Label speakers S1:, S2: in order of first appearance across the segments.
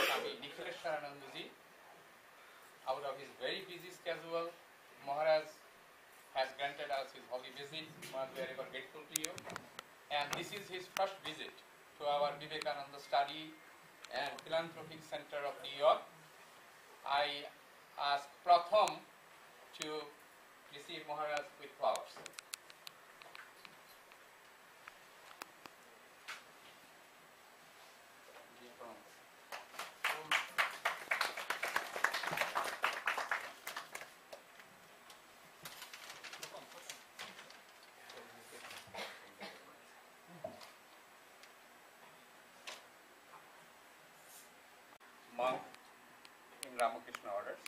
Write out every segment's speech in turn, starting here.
S1: Swami Nikhiieswaranandaji. Out of his very busy schedule, Maharaj has granted us his holy visit. Maharaj, we are ever grateful to you. And this is his first visit to our Vivekananda Study and Philanthropic Center of New York. I ask Pratham to receive Maharaj with flowers. Monk in Ramakrishna orders.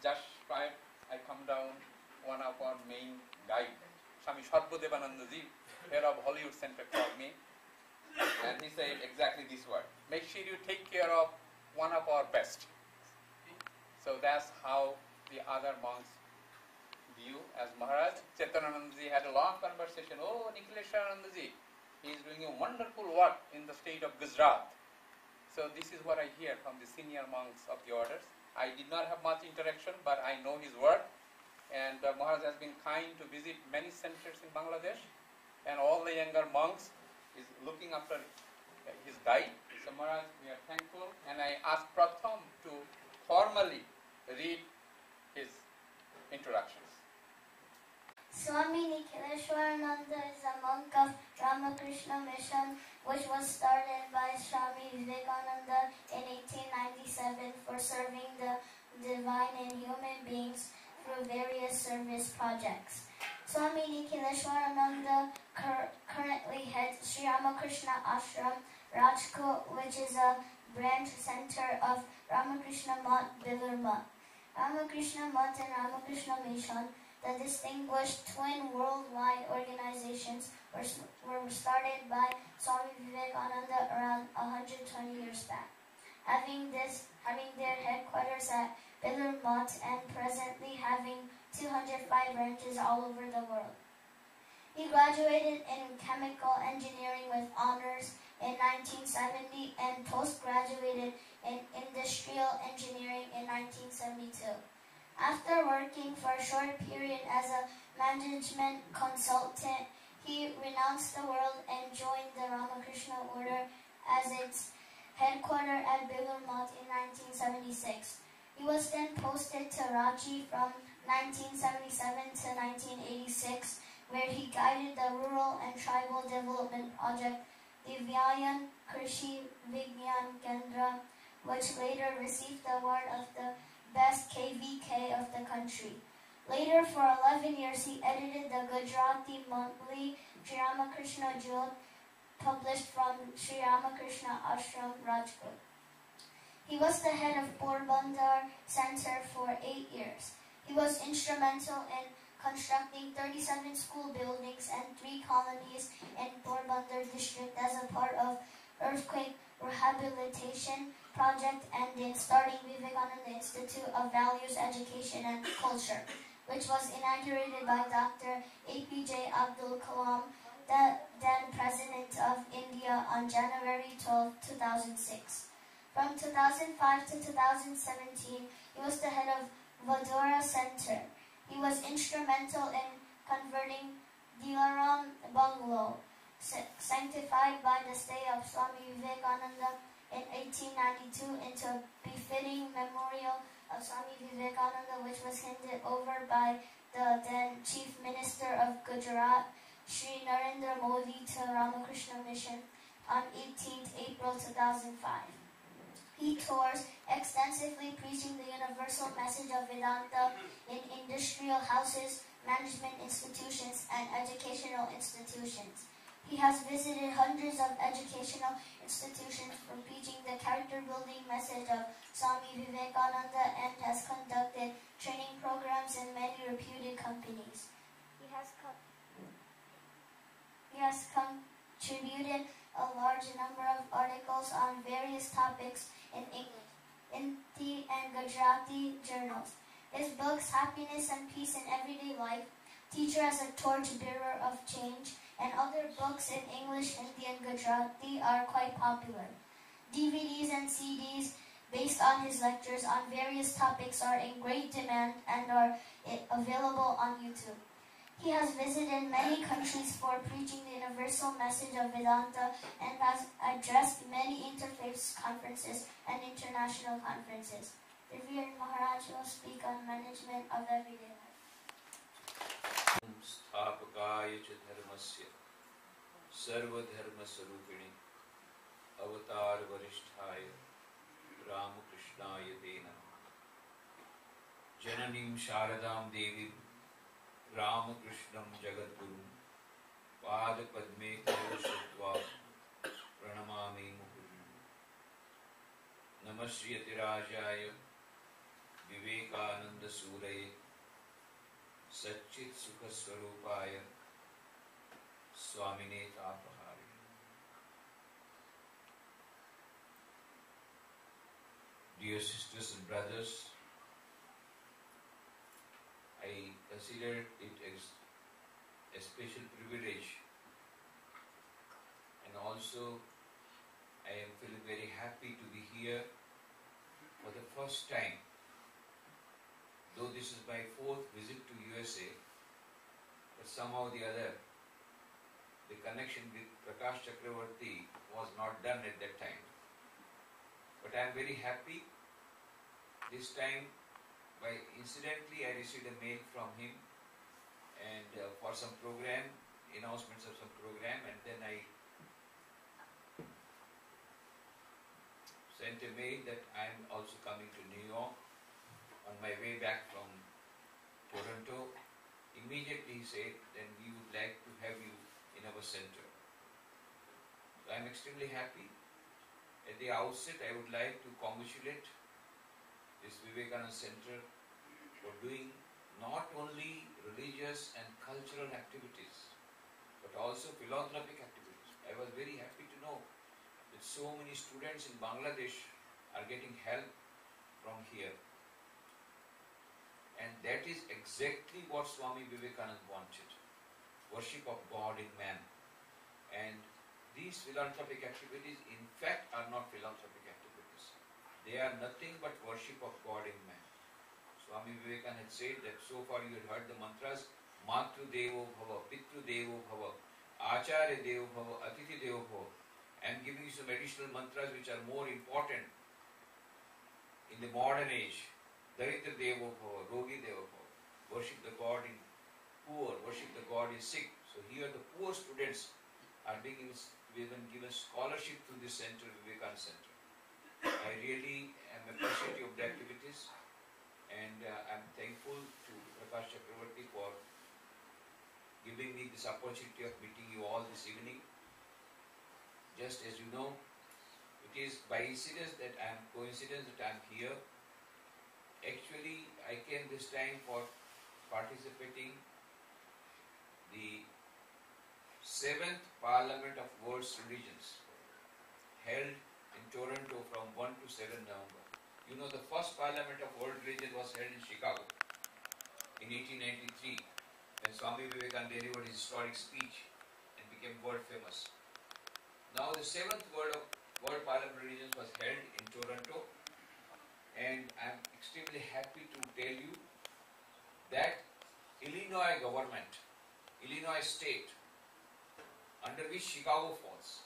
S1: Just prior I come down, one of our main guide, Swami Sarvadevanandaji, head of Hollywood Center, called me, and he said exactly this word: make sure you take care of one of our best. So that's how the other monks view as Maharaj. Chaitananandaji had a long conversation. Oh, Nikhiieswaranandaji, he is doing a wonderful work in the state of Gujarat. So this is what I hear from the senior monks of the orders. I did not have much interaction, but I know his work. And Maharaj has been kind to visit many centers in Bangladesh. And all the younger monks is looking after his guide. So Maharaj, we are thankful. And I ask Pratham to formally read his introductions.
S2: Swami Nikhiieswaranandaji is a monk of Ramakrishna Mission, which was started by Swami Vivekananda in 1897 for serving the divine in human beings through various service projects. Swami Nikhiieswarananda currently heads Sri Ramakrishna Ashram, Rajkot, which is a branch center of Ramakrishna Math, Bilur. Ramakrishna Math and Ramakrishna Mission, the distinguished twin worldwide organizations, were started by Swami Vivekananda around 120 years back, having their headquarters at Bilur Math and presently having 205 branches all over the world. He graduated in chemical engineering with honors in 1970 and postgraduated in industrial engineering in 1972. After working for a short period as a management consultant, he renounced the world and joined the Ramakrishna Order as its headquarters at Bilur Math in 1976. He was then posted to Ranchi from 1977 to 1986, where he guided the rural and tribal development project Divyayan Krishi Vigyan Kendra, which later received the award of the best KVK of the country. Later, for 11 years, he edited the Gujarati monthly Sri Mission.Rajkot.Gujrat, published from Sri Ramakrishna Ashram, Rajkot. He was the head of Porbandar Center for 8 years. He was instrumental in constructing 37 school buildings and 3 colonies in Porbandar district as a part of earthquake rehabilitation project and in starting Vivekananda Institute of Values, Education and Culture, which was inaugurated by Dr. APJ Abdul Kalam, the then President of India, on January 12, 2006. From 2005 to 2017, he was the head of Vadora Center. He was instrumental in converting Dilaram Bungalow, sanctified by the stay of Swami Vivekananda in 1892, into a befitting memorial of Swami Vivekananda, which was handed over by the then Chief Minister of Gujarat, Sri Narendra Modi, to Ramakrishna Mission on 18th April 2005. He tours extensively preaching the universal message of Vedanta in industrial houses, management institutions, and educational institutions. He has visited hundreds of educational institutions for preaching the character-building message of Swami Vivekananda and has conducted training programs in many reputed companies. He has contributed a large number of articles on various topics in English, Hindi and Gujarati journals. His books, Happiness and Peace in Everyday Life, Teacher as a Torchbearer of Change, and other books in English, Hindi and Gujarati are quite popular. DVDs and CDs based on his lectures on various topics are in great demand and are available on YouTube. He has visited many countries for preaching the universal message of Vedanta and has addressed many interfaith conferences and international conferences. The Revered Maharaj will speak on management of everyday life.
S3: स्थापकाय च धर्मस्य सर्वधर्मस्वरूपिणे अवतार वरिष्ठाय रामकृष्णाय ते नमः। जननीं शारदां देवीं रामकृष्णं जगद्गुरुं पादपद्मे करोषित्वा प्रणमामि मुहुर्मुहुः। नमः श्रीयतिराजाय विवेकानन्दसूरये सच्चित् सुखस्वरूपाय स्वामिने तापहारिणे। Dear sisters and brothers, I consider it as a special privilege, and also I am feeling very happy to be here for the first time. Though this is my 4th visit to USA, but somehow or the other, the connection with Prakash Chakravarti was not done at that time. But I am very happy. This time, incidentally, I received a mail from him, and for some program, announcements of some program, and then I sent a mail that I am also coming to New York on my way back from Toronto. Immediately he said, then we would like to have you in our center. So I am extremely happy. At the outset, I would like to congratulate this Vivekananda Center for doing not only religious and cultural activities, but also philanthropic activities. I was very happy to know that so many students in Bangladesh are getting help from here. And that is exactly what Swami Vivekananda wanted. Worship of God in man. And these philanthropic activities in fact are not philanthropic activities. They are nothing but worship of God in man. Swami Vivekananda had said that so far you had heard the mantras Matru Devo Bhava, Pitru Devo Bhava, Acharya Devo Bhava, Atithi Devo Bhava. I am giving you some additional mantras which are more important in the modern age. Daritra Devo Bhava, Rogi Devo Bhava. Worship the God in poor, worship the God in sick. So here the poor students are being given scholarship through this center, Vivekananda Center. I really am appreciative of the activities, and I am thankful to Prakash Chakravarti for giving me this opportunity of meeting you all this evening. Just as you know, it is by coincidence that I am here. Actually, I came this time for participating the 7th Parliament of World's Religions held in Toronto from 1 to 7 November. You know, the first Parliament of World Religion was held in Chicago in 1893 when Swami Vivekananda delivered his historic speech and became world famous. Now the 7th World Parliament of Religions was held in Toronto, and I am extremely happy to tell you that Illinois government, Illinois state, under which Chicago falls,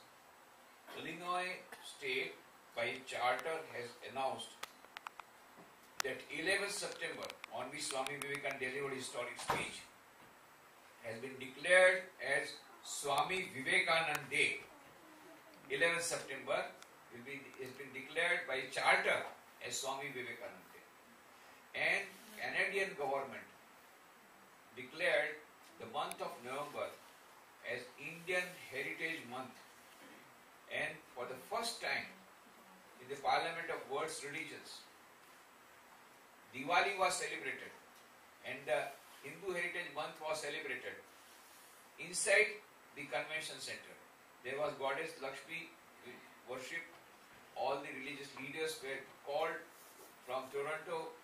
S3: Illinois state by charter has announced that 11th September, on which Swami Vivekananda delivered his historic speech, has been declared as Swami Vivekananda Day. 11th September has been declared by charter as Swami Vivekananda Day. And Canadian government declared the month of November as Indian Heritage Month. And for the first time in the Parliament of World's Religions, Diwali was celebrated and the Hindu Heritage Month was celebrated inside the convention center. There was Goddess Lakshmi worship. All the religious leaders were called from Toronto,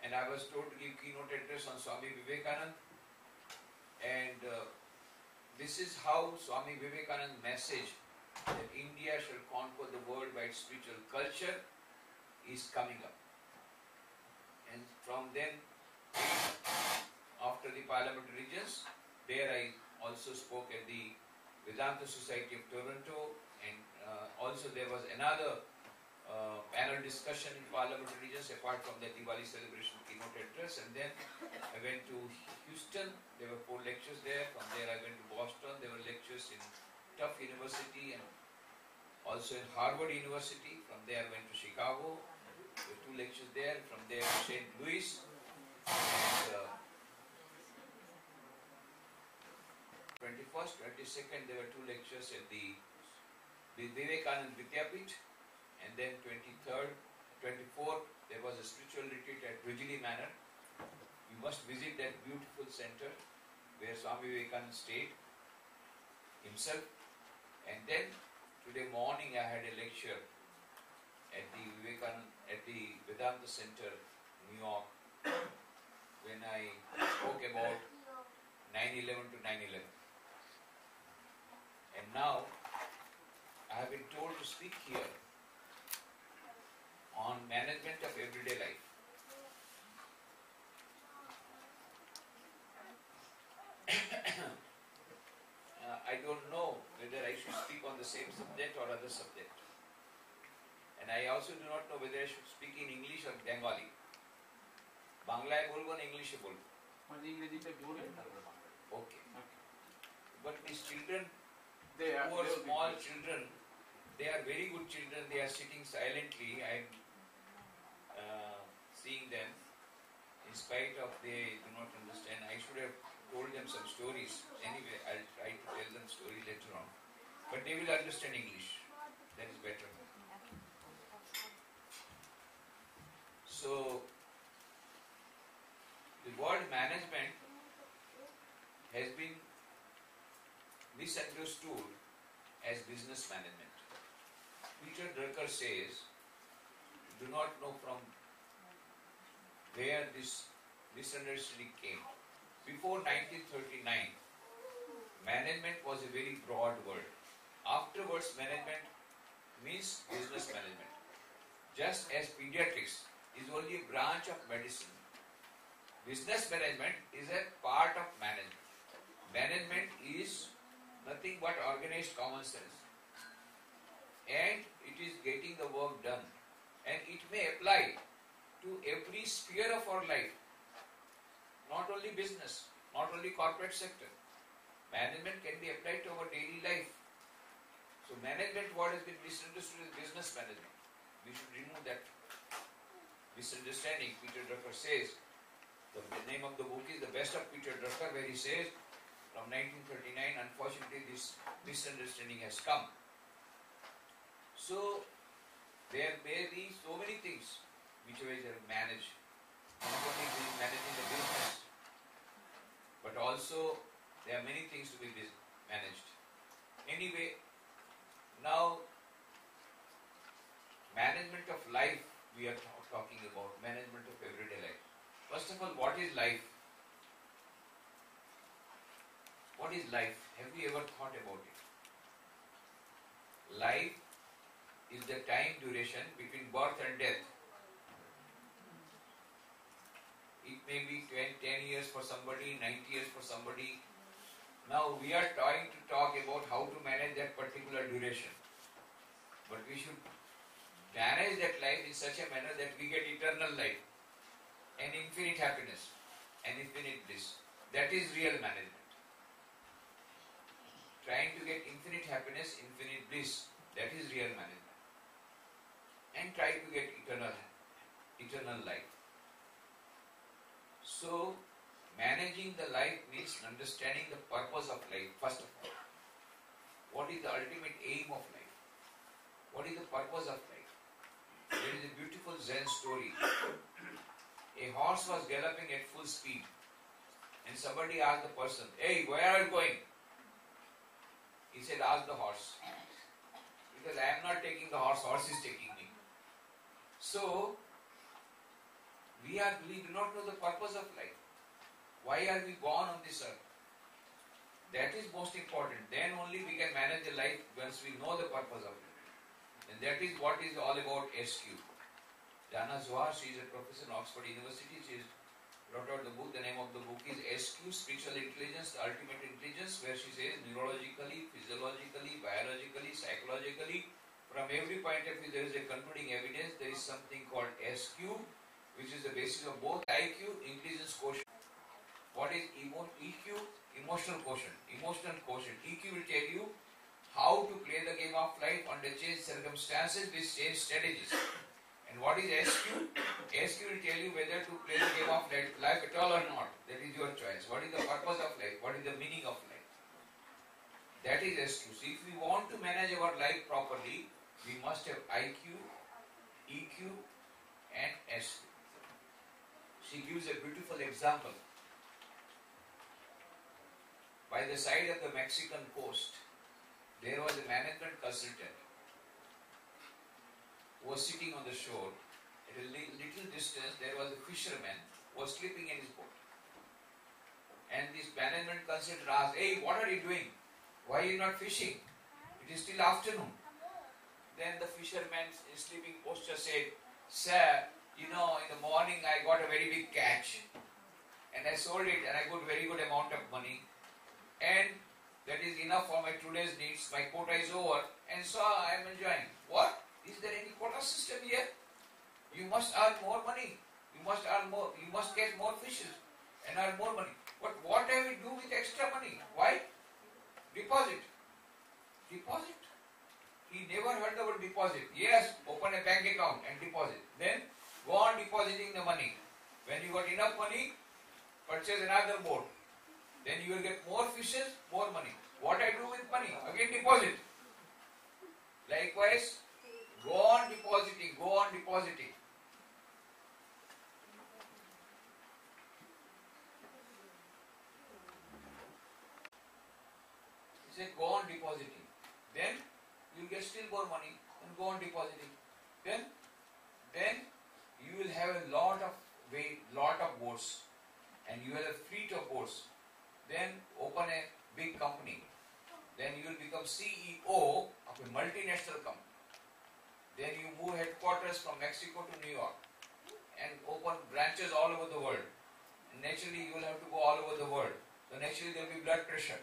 S3: and I was told to give keynote address on Swami Vivekananda. And this is how Swami Vivekananda's message that India shall conquer the world by its spiritual culture is coming up. And from then, after the Parliament of Religions, there I also spoke at the Vedanta Society of Toronto, and also there was another panel discussion in Parliament of Religions apart from the Diwali celebration keynote address. And then I went to Houston. There were 4 lectures there. From there I went to Boston. There were lectures in Tufts University and also in Harvard University. From there I went to Chicago. There were 2 lectures there. From there to St. Louis. And 21st, 22nd there were 2 lectures at the Vivekananda Vidyapith. And then 23rd, 24th, there was a spiritual retreat at Ridgely Manor. You must visit that beautiful center where Swami Vivekananda stayed himself. And then today morning I had a lecture at the Vedanta Center, New York, when I spoke about 9/11 to 9/11. And now I have been told to speak here on management of everyday life. I don't know whether I should speak on the same subject or other subject. And I also do not know whether I should speak in English or Bengali. বাংলায় বলবো না ইংলিশে বলবো?
S4: মানে ইংরেজিতে বলে তারপরে Bangla.
S3: Okay. But these children,
S1: They are
S3: poor
S1: they will be
S3: small
S1: good.
S3: children, they are very good children. They are sitting silently. I am seeing them. In spite of they do not understand, I should have told them some stories. Anyway, I'll try to tell them story later on. But they will understand English. That is better. So, the word management has been misunderstood as business management. Peter Drucker says, do not know from where this misunderstanding came. Before 1939, management was a very broad word. Afterwards, management means business management. Just as pediatrics is only a branch of medicine, business management is a part of management. Management is nothing but organized common sense. And it is getting the work done. And it may apply to every sphere of our life. Not only business, not only corporate sector. Management can be applied to our daily life. So management word has been misunderstood as business management. We should remove that misunderstanding. Peter Drucker says, the name of the book is The Best of Peter Drucker, where he says, from 1939, unfortunately this misunderstanding has come. So, there may be so many things which we have managed. Not only managing the business, but also there are many things to be managed. Anyway, now management of life we are talking about, management of everyday life. First of all, what is life? What is life? Have we ever thought about it? Life is the time duration between birth and death. It may be 10 years for somebody, 90 years for somebody. Now we are trying to talk about how to manage that particular duration. But we should manage that life in such a manner that we get eternal life and infinite happiness and infinite bliss. That is real management. Trying to get infinite happiness, infinite bliss, that is real management. And try to get eternal life. So, managing the life means understanding the purpose of life, first of all. What is the ultimate aim of life? What is the purpose of life? There is a beautiful Zen story. A horse was galloping at full speed, and somebody asked the person, "Hey, where are you going?" He said, "Ask the horse." Because I am not taking the horse, horse is taking me. So, we do not know the purpose of life. Why are we born on this earth? That is most important. Then only we can manage the life once we know the purpose of it. And that is what is all about SQ. Jana Zohar, she is a professor in Oxford University. She wrote out the book. The name of the book is SQ, Spiritual Intelligence, the Ultimate Intelligence, where she says neurologically, physiologically, biologically, psychologically, from every point of view there is a concluding evidence. There is something called SQ, which is the basis of both IQ, intelligence quotient. What is EQ? Emotional quotient. Emotional quotient. EQ will tell you how to play the game of life under changed circumstances with changed strategies. And what is SQ? SQ will tell you whether to play the game of life at all or not. That is your choice. What is the purpose of life? What is the meaning of life? That is SQ. So if we want to manage our life properly, we must have IQ, EQ and SQ. She gives a beautiful example. By the side of the Mexican coast, there was a management consultant who was sitting on the shore. At a little distance, there was a fisherman who was sleeping in his boat. And this management consultant asked, "Hey, what are you doing? Why are you not fishing? It is still afternoon." Then the fisherman in sleeping posture said, "Sir, in the morning I got a very big catch. And I sold it and I got very good amount of money. And that is enough for my today's needs. My quota is over. And so I am enjoying." "What? Is there any quota system here? You must earn more money. You must earn more. You must catch more fishes and earn more money." But what do we do with extra money? Why? Deposit. Deposit. He never heard the word deposit. Yes, open a bank account and deposit. Then go on depositing the money. When you got enough money, purchase another boat. Then you will get more fishes, more money. What I do with money? Again deposit. Likewise, go on depositing, go on depositing. He said, go on depositing. Then you will get still more money and go on depositing. Then you will have a lot of boats, and you will have a fleet of boats. Then open a big company. Then you will become CEO of a multinational company. Then you move headquarters from Mexico to New York and open branches all over the world. And naturally, you will have to go all over the world. So naturally, there will be blood pressure.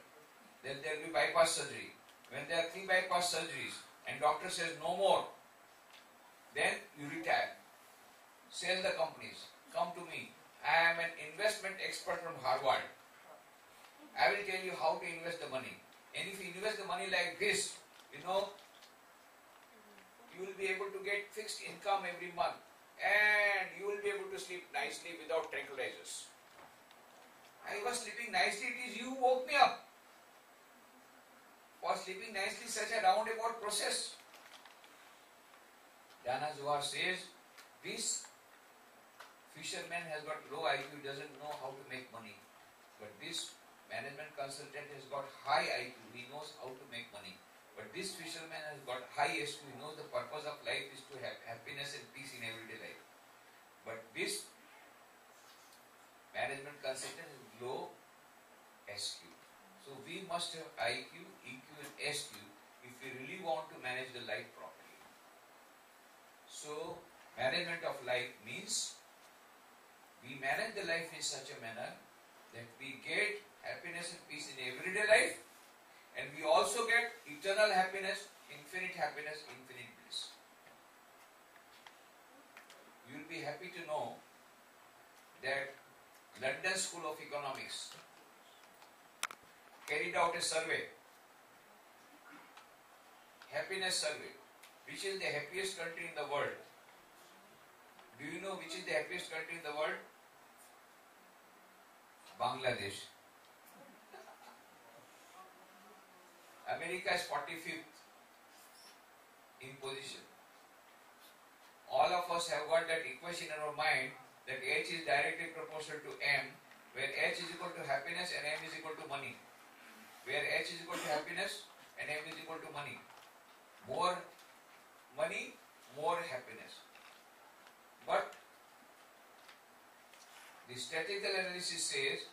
S3: Then there will be bypass surgery. When there are 3 bypass surgeries and doctor says no more, then you retire. Sell the companies. Come to me. I am an investment expert from Harvard. I will tell you how to invest the money. And if you invest the money like this, you will be able to get fixed income every month. And you will be able to sleep nicely without tranquilizers. I was sleeping nicely, it is you who woke me up. For sleeping nicely, such a roundabout process. Dana Zohar says, this fisherman has got low IQ, doesn't know how to make money. But this management consultant has got high IQ, he knows how to make money. But this fisherman has got high SQ, he knows the purpose of life is to have happiness and peace in everyday life. But this management consultant has low SQ. So we must have IQ, EQ and SQ if we really want to manage the life properly. So management of life means we manage the life in such a manner that we get happiness and peace in everyday life, and we also get eternal happiness, infinite bliss. You will be happy to know that London School of Economics carried out a survey, happiness survey. Which is the happiest country in the world? Do you know which is the happiest country in the world? Bangladesh. America is 45th in position. All of us have got that equation in our mind that H is directly proportional to M, where H is equal to happiness and M is equal to money. Where H is equal to happiness and M is equal to money. More money, more happiness. But the statistical analysis says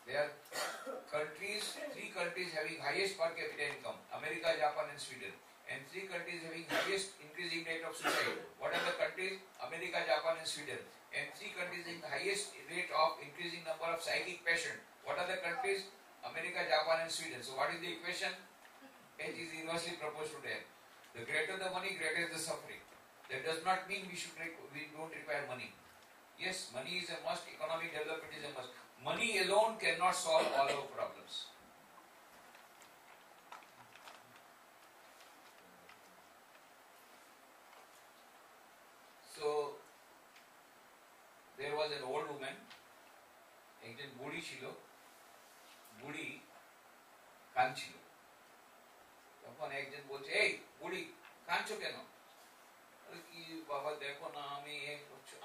S3: there are 3 countries having highest per capita income, America, Japan and Sweden, and 3 countries having highest increasing rate of suicide. What are the countries? America, Japan and Sweden. And 3 countries having highest rate of increasing number of psychic patients. What are the countries? America, Japan and Sweden. So what is the equation? H is inversely proportional to M. The greater the money, greater the suffering. That does not mean we don't require money. Yes, money is a must, economic development is a must. Money alone cannot solve all our problems. So, there was an old woman, একজন বুড়ি ছিল, বুড়ি কাঁদছিল। তখন একজন বলছে, এই বুড়ি কাঁদছো কেন? কি বাবা দেখো না, আমি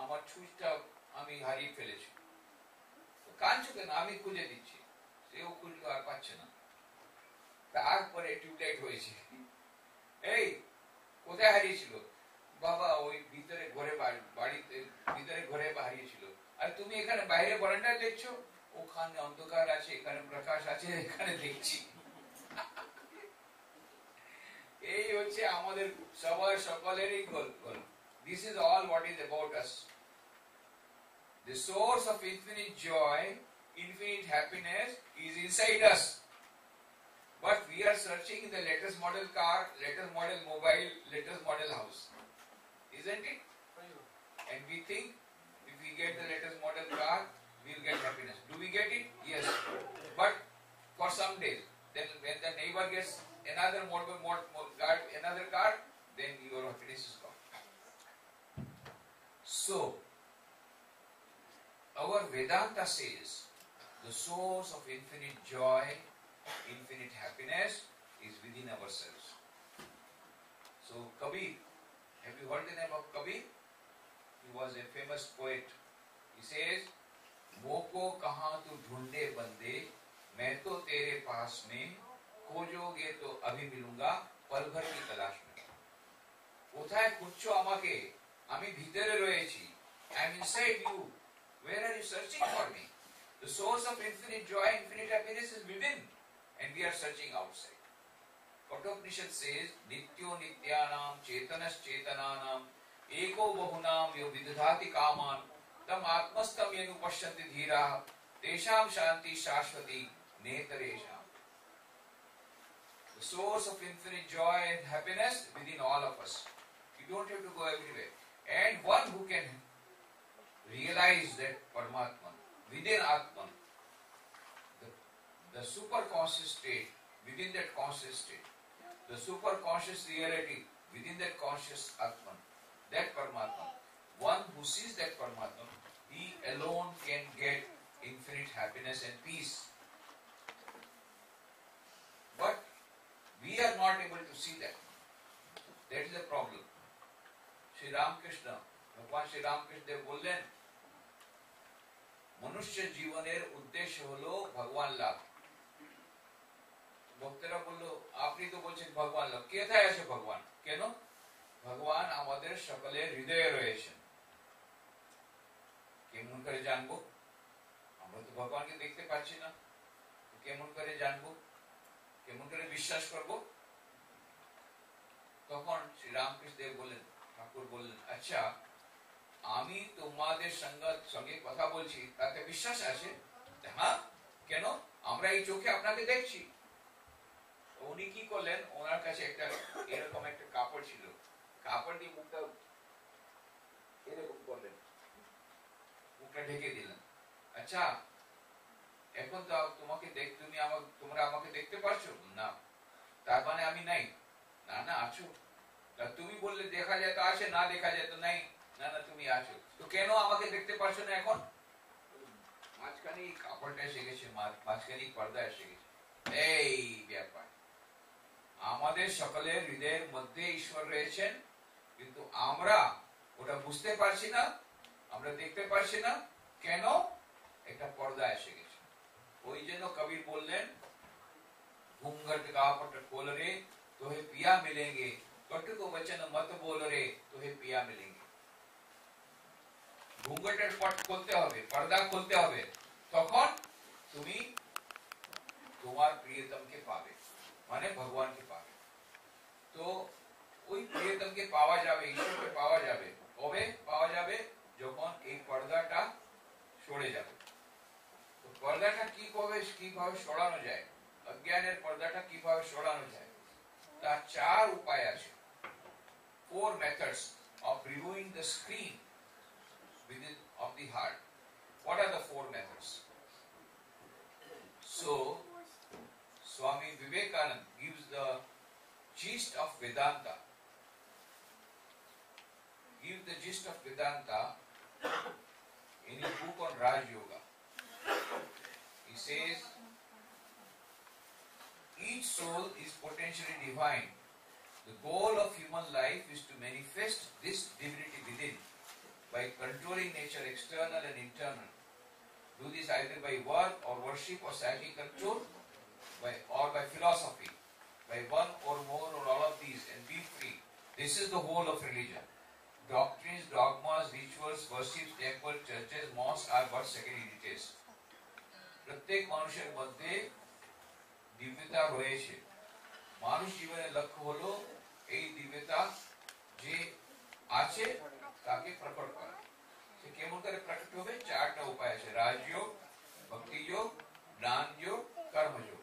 S3: আমার ছুঁচটা আমি হারিয়ে ফেলেছি। কাঁদছো কেন? আমি খুঁজে দিচ্ছি। সেও খুঁজলো আর পাচ্ছে না। তারপরে টিউবলাইট হয়েছে। এই কোথায় হারিয়েছিল? বাবা ওই ভিতরে ঘরে বাড়িতে ভিতরে ঘরে হারিয়েছিল। আর তুমি এখানে বাইরে বারান্দায় দেখছো? ওখানে অন্ধকার আছে, এখানে প্রকাশ আছে, এখানে দেখছি। এই হচ্ছে আমাদের সবার সকলেরই গল্প। This is all what is about us. The source of infinite joy, infinite happiness is inside us. But we are searching in the latest model car, latest model mobile, latest model house. Isn't it? And we think if we get the latest model car, we we'll get happiness. Do we get it? Yes. But for some days. Then when the neighbor gets another another car, then your happiness is gone. So, our Vedanta says the source of infinite joy, infinite happiness is within ourselves. So, Kabir, have you heard the name of Kabir? He was a famous poet. He says, "Moko kahan tu dhunde bande, मैं तो तेरे पास में, खोजोगे तो अभी मिलूंगा पल भर की तलाश में। কোথায় খুঁজছো আমাকে? আমি ভিতরে রয়েছি। I am inside you. Where are you searching for me? The source of infinite joy, infinite happiness is within, and we are searching outside. Kathopanishad says, Nityo nityanam chetanas chetananam eko bahunam yo vidhati kaman tam atmastam yenu pashyanti dhira tesham shanti shashvati netaresham. The source of infinite joy and happiness within all of us. You don't have to go everywhere. And one who can realize that Paramatman, within Atman, the super conscious state, within that conscious state, the super conscious reality, within that conscious Atman, that Paramatman, one who sees that Paramatman, he alone can get infinite happiness and peace. But we are not able to see that. That is the problem. Shri Ramakrishna, Bhagwan Shri Ramakrishna Dev বললেন, মনুষ্য জীবনের উদ্দেশ্য হলো ভগবান লাভ। ভক্তরা বলল, আপনি তো বলছেন ভগবান লাভ, কোথায় আছে ভগবান? কেন? ভগবান আমাদের সকলের হৃদয়ে রয়েছেন। কেমন করে জানবো? আমরা তো ভগবানকে দেখতে পাচ্ছি না, কেমন করে জানবো? কেমন করে বিশ্বাস করব? তখন শ্রী রামকৃষ্ণ দেব বললেন, ঠাকুর বললেন, আচ্ছা আমি তোমাদের সঙ্গে কথা বলছি, তাতে বিশ্বাস আছে? হ্যাঁ, কেন? আমরা এই চোখে আপনাকে দেখছি। উনি কি করলেন, ওনার কাছে একটা এরকম একটা কাপড় ছিল, কাপড় দিয়ে মুখটা এরকম করলেন, মুখটা ঢেকে দিলেন। আচ্ছা এখন তো তোমাকে তোমরা আমাকে দেখতে পারছো না, তার মানে আমি নাই? না না, আছো। তা তুমি বললে দেখা যায় তো আছে, না দেখা যায় তো নাই। না না, তুমি আছো। তো কেন আমাকে দেখতে পারছো না এখন? মাঝখানে কাপড়টা এসে গেছে, মাঝখানে পর্দা এসে গেছে। এই ব্যাপার, আমাদের সকলের হৃদয়ের মধ্যে ঈশ্বর রয়েছেন, কিন্তু আমরা ওটা বুঝতে পারছি না, আমরা দেখতে পারছি না। কেন? একটা পর্দা এসে গেছে। ওই জন্য কবির বললেন, घूंघट का पट खोल रे तोहे पिया मिलेंगे, कट को वचन मत बोल रे तोहे पिया मिलेंगे। ঘুঙ্গটের পট খুলতে হবে, পর্দা খুলতে হবে, তখন তুমি তোমার প্রিয়তমকে পাবে, মানে ভগবানকে পাবে। তো ওই প্রিয়তমকে পাওয়া যাবে, ঈশ্বরকে পাওয়া যাবে। কবে পাওয়া যাবে? যখন এই পর্দাটা সরে যাবে। তো পর্দাটা কিভাবে সরানো যায়, অজ্ঞানের পর্দাটা কিভাবে সরানো যায়, তার 4 উপায় আছে। 4 methods of removing the screen of the heart. What are the 4 methods? So, Swami Vivekananda gives the gist of Vedanta. Gives the gist of Vedanta in his book on Raj Yoga. He says, each soul is potentially divine. The goal of human life is to manifest this divinity within by controlling nature, external and internal. Do this either by work or worship or psychic control, or by philosophy, by one or more or all of these, and be free. This is the whole of religion. Doctrines, dogmas, rituals, worships, temples, churches, mosques are but secondary details. প্রত্যেক মানুষের মধ্যে দিব্যতা রয়েছে। মানুষ জীবনের লক্ষ্য হলো এই দিব্যতা যে আছে তাকে প্রকট করা। সে কেমন করে প্রকট হবে? 4টা উপায় আছে, রাজযোগ, ভক্তিযোগ, জ্ঞানযোগ, কর্মযোগ।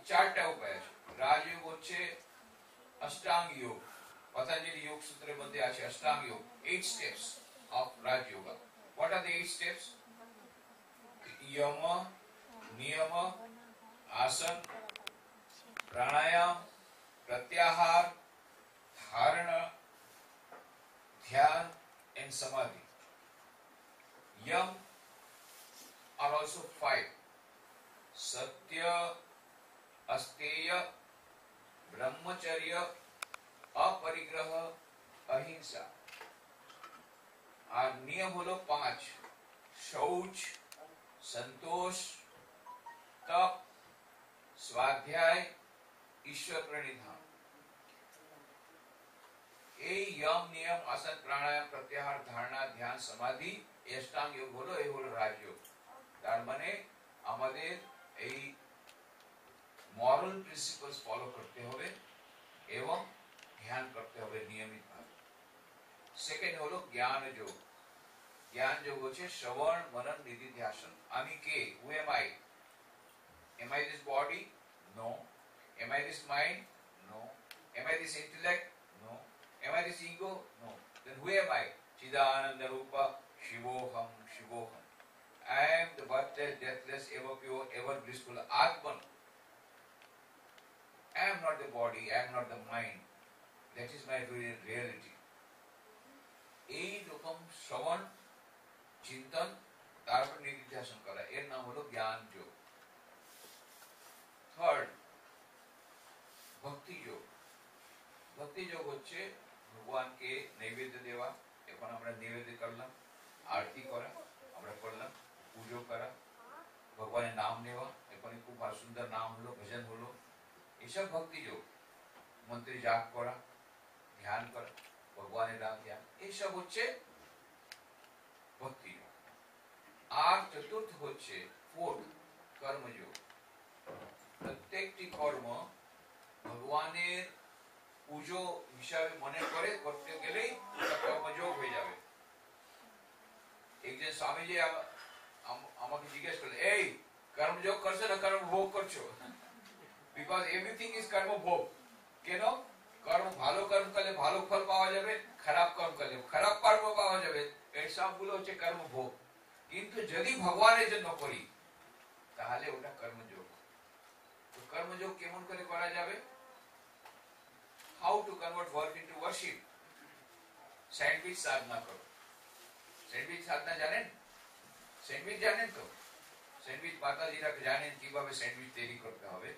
S3: 4টা উপায় আছে। রাজযোগ হচ্ছে অষ্টাঙ্গ যোগ, পতঞ্জলি যোগ সূত্রের মধ্যে আছে অষ্টাঙ্গ যোগ, 8 steps of Raj Yoga. What are the 8 steps? यम नियम आसन प्राणायाम प्रत्याहार धारणा ध्यान and samadhi. Yam are also 5. Satya, Asteya, Brahmacharya, Aparigraha, Ahimsa. আর নিয়ম হলো 5. শৌচ, সন্তোষ, তপ, স্বাধ্যায়, ঈশ্বর প্রণিধান। এই यम নিয়ম আসন প্রাণায়াম প্রত্যাহার ধারণা ধ্যান সমাধি অষ্টাঙ্গ যোগ হলো, এই হলো রাজযোগ। তার মানে আমাদের এই মরাল প্রিন্সিপালস ফলো করতে হবে এবং ধ্যান করতে হবে নিয়মিত ভাবে। সেকেন্ড হলো জ্ঞান যোগ। জ্ঞান যোগ হচ্ছে শ্রবণ মনন নিধিধ্যাসন। আমি কে? Who am I? Am I this body? No. Am I this mind? No. Am I this intellect? No. Am I this ego? No. Then who am I? Chidananda Rupa Shivoham Shivoham. I am the birthless, deathless, ever pure, ever blissful Atman. I am not the body, I am not the mind. That is my real reality. এই রকম শ্রবণ চিন্তন তারপর নিধিধ্যাসন করা, এর নাম হলো জ্ঞান যোগ। থার্ড, ভক্তি যোগ। ভক্তি যোগ হচ্ছে ভগবানকে নৈবেদ্য দেওয়া। এখন আমরা নৈবেদ্য করলাম, আরতি করা আমরা করলাম, পুজো করা, ভগবানের নাম নেওয়া, এখন খুব সুন্দর নাম হলো, ভজন হলো, এসব ভক্তি যোগ। মন্ত্রে জাপ করা, ধ্যান করা, ভগবানের নাম ধ্যান, এইসব হচ্ছে ভক্তি যোগ। আর চতুর্থ হচ্ছে ফোর্থ, কর্মযোগ। প্রত্যেকটি কর্ম ভগবানের পুজো হিসাবে মনে করে করতে গেলেই কর্মযোগ হয়ে যাবে। একজন স্বামীজি আমাকে জিজ্ঞেস করলেন, এই কর্মযোগ করছো না কর্মভোগ করছো? বিকজ এভরিথিং ইজ কর্মভোগ। কেন? কর্ম ভালো কর্ম করলে ভালো ফল পাওয়া যাবে, খারাপ কর্ম করলে খারাপ কর্ম পাওয়া যাবে, এই সবগুলো হচ্ছে কর্মভোগ। কিন্তু যদি ভগবানের জন্য করি তাহলে ওটা কর্মযোগ। তো কর্মযোগ কেমন করে করা যাবে? How to convert work into worship? Sandwich সাধনা করো। স্যান্ডউইচ সাধনা জানেন? স্যান্ডউইচ জানেন তো? স্যান্ডউইচ মাতাজিরা জানেন কিভাবে স্যান্ডউইচ তৈরি করতে হবে।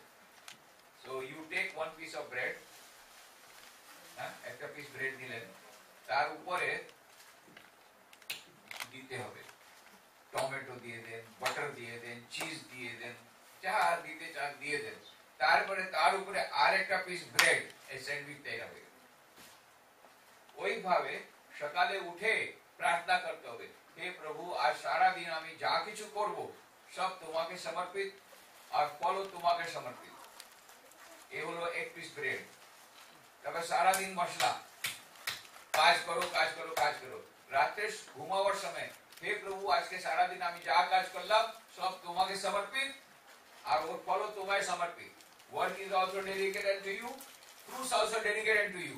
S3: So you take one piece of bread, একটা পিস ব্রেড নিলেন, তার উপরে দিতে হবে টমেটো দিয়ে দেন, বাটার দিয়ে দেন, চিজ দিয়ে দেন, যা দিতে চান দিয়ে দেন। তারপরে তার উপরে আর একটা পিস ব্রেড, এই স্যান্ডউইচ তৈরি হবে। ওইভাবে সকালে উঠে প্রার্থনা করতে হবে, হে প্রভু আজ সারা দিন আমি যা কিছু করব সব তোমাকে সমর্পিত, আর ফলও তোমাকে সমর্পিত। এ হলো এক পিস ব্রেড। তারপর সারাদিন মশলা, কাজ করো কাজ করো কাজ করো। রাত্রে ঘুমাবার সময়, হে প্রভু আজকে সারাদিন আমি যা কাজ করলাম সব তোমাকে সমর্পিত, আর ওর ফলও তোমায় সমর্পিত। Work is also dedicated to you, fruits also dedicated to you.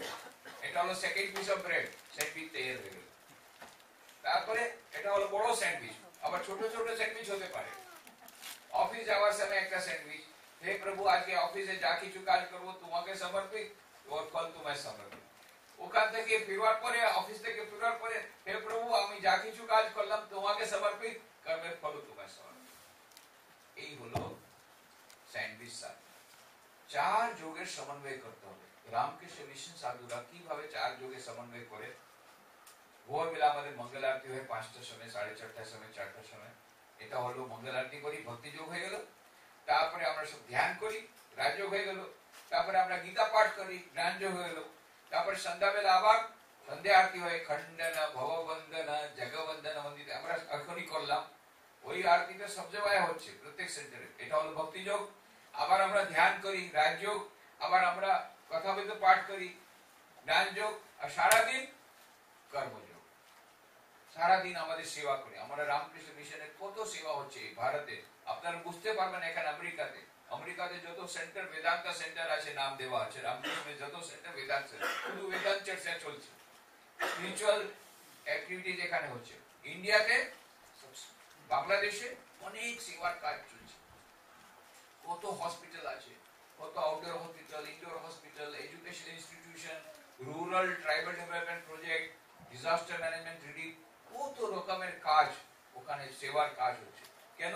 S3: এটা হলো second piece of bread, sandwich তৈরি হয়ে গেল। তারপরে এটা হলো বড় স্যান্ডউইচ, আবার ছোট ছোট স্যান্ডউইচ হতে পারে। অফিস যাওয়ার সময় একটা স্যান্ডউইচ, হে প্রভু আজকে অফিসে যা কিছু কাজ করবো তোমাকে সমর্পিত, ওর ফল তোমায় সমর্পিত। ওখান থেকে ফিরবার পরে, অফিস থেকে ফিরবার পরে, হে প্রভু আমি যা কিছু কাজ করলাম তোমাকে সমর্পিত, কর্মের ফল তোমায় সমর্পিত। এই হলো স্যান্ডউইচ সাধনা। চার যোগের সমন্বয় করতে হবে। রামকৃষ্ণ মিশন সাধুরা কিভাবে চার যোগের সমন্বয় করে? ভোরবেলা আমাদের মঙ্গল আরতি হয় 5টার সময়, 4:30টার সময়, 4টার সময়। এটা হলো মঙ্গল আরতি করি, ভক্তি যোগ হয়ে গেল। তারপরে আমরা সব ধ্যান করি, রাজযোগ হয়ে গেল। তারপরে আমরা গীতা পাঠ করি, জ্ঞান যোগ হয়ে গেল। তারপরে সন্ধ্যাবেলা আবার সন্ধ্যা আরতি হয়, খণ্ডন ভববন্দন জগবন্দন বন্দিত, আমরা এখনই করলাম। ওই আরতিটা সব জায়গায় হচ্ছে, প্রত্যেক সেন্টারে। এটা হলো ভক্তি যোগ। আবার আমরা ধ্যান করি, রাজযোগ। আবার আমরা কথাবিদ পাঠ করি, জ্ঞান যোগ। আর সারাদিন কর্মযোগ। সারাদিন আমাদের সেবা করি। আমরা রামকৃষ্ণ মিশনের কত সেবা হচ্ছে ভারতে, আপনারা বুঝতে পারবেন। এখানে আমেরিকাতে যত সেন্টার, বেদান্ত সেন্টার আছে, নাম দেওয়া আছে রামকৃষ্ণের যত সেন্টার, বেদান্ত শুধু বেদান্ত চর্চা চলছে, স্পিরিচুয়াল অ্যাক্টিভিটিজ এখানে হচ্ছে। ইন্ডিয়াতে, বাংলাদেশে অনেক সেবার কাজ চলছে। কত হসপিটাল আছে, কত outdoor hospital, indoor hospital, education institution, rural tribal development project, disaster management relief, কত রকমের কাজ ওখানে সেবার কাজ হচ্ছে। কেন?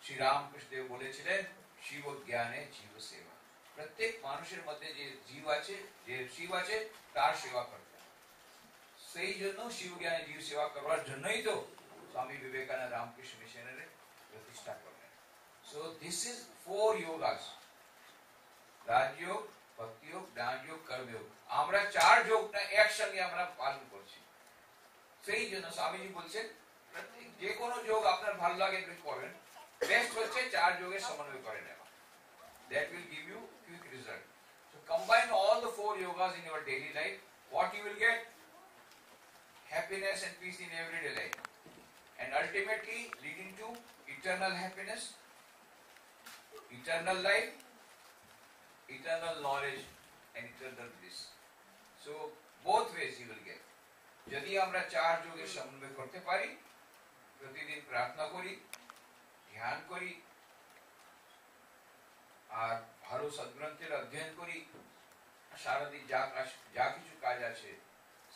S3: শ্রী রামকৃষ্ণ দেব বলেছিলেন শিব জ্ঞানে জীব সেবা। প্রত্যেক মানুষের মধ্যে যে জীব আছে, যে শিব আছে, তার সেবা করতে হবে। সেই জন্য শিব জ্ঞানে জীব সেবা করার জন্যই তো স্বামী বিবেকানন্দ রামকৃষ্ণ মিশনের প্রতিষ্ঠা করলেন। So this is 4 yogas: Rajyoga, ভক্তি যোগ, জ্ঞান যোগ, কর্মযোগ। আমরা 4 যোগটা একসঙ্গে আমরা পালন করছি। সেই জন্য স্বামীজি বলছেন যে কোনো যোগ আপনার ভালো লাগে আপনি করেন, বেস্ট হচ্ছে 4 যোগের সমন্বয় করে নেওয়া। That will give you quick result. So combine all the 4 yogas in your daily life. What you will get? Happiness and peace in everyday life, and ultimately leading to eternal happiness, eternal life, eternal knowledge, and eternal bliss. So both ways you will get. যদি আমরা 4 যোগের সমন্বয় করতে পারি, প্রতিদিন প্রার্থনা করি, ধ্যান করি, আর ভালো সদ্গ্রন্থের অধ্যয়ন করি, সারাদিন যা কিছু কাজ আছে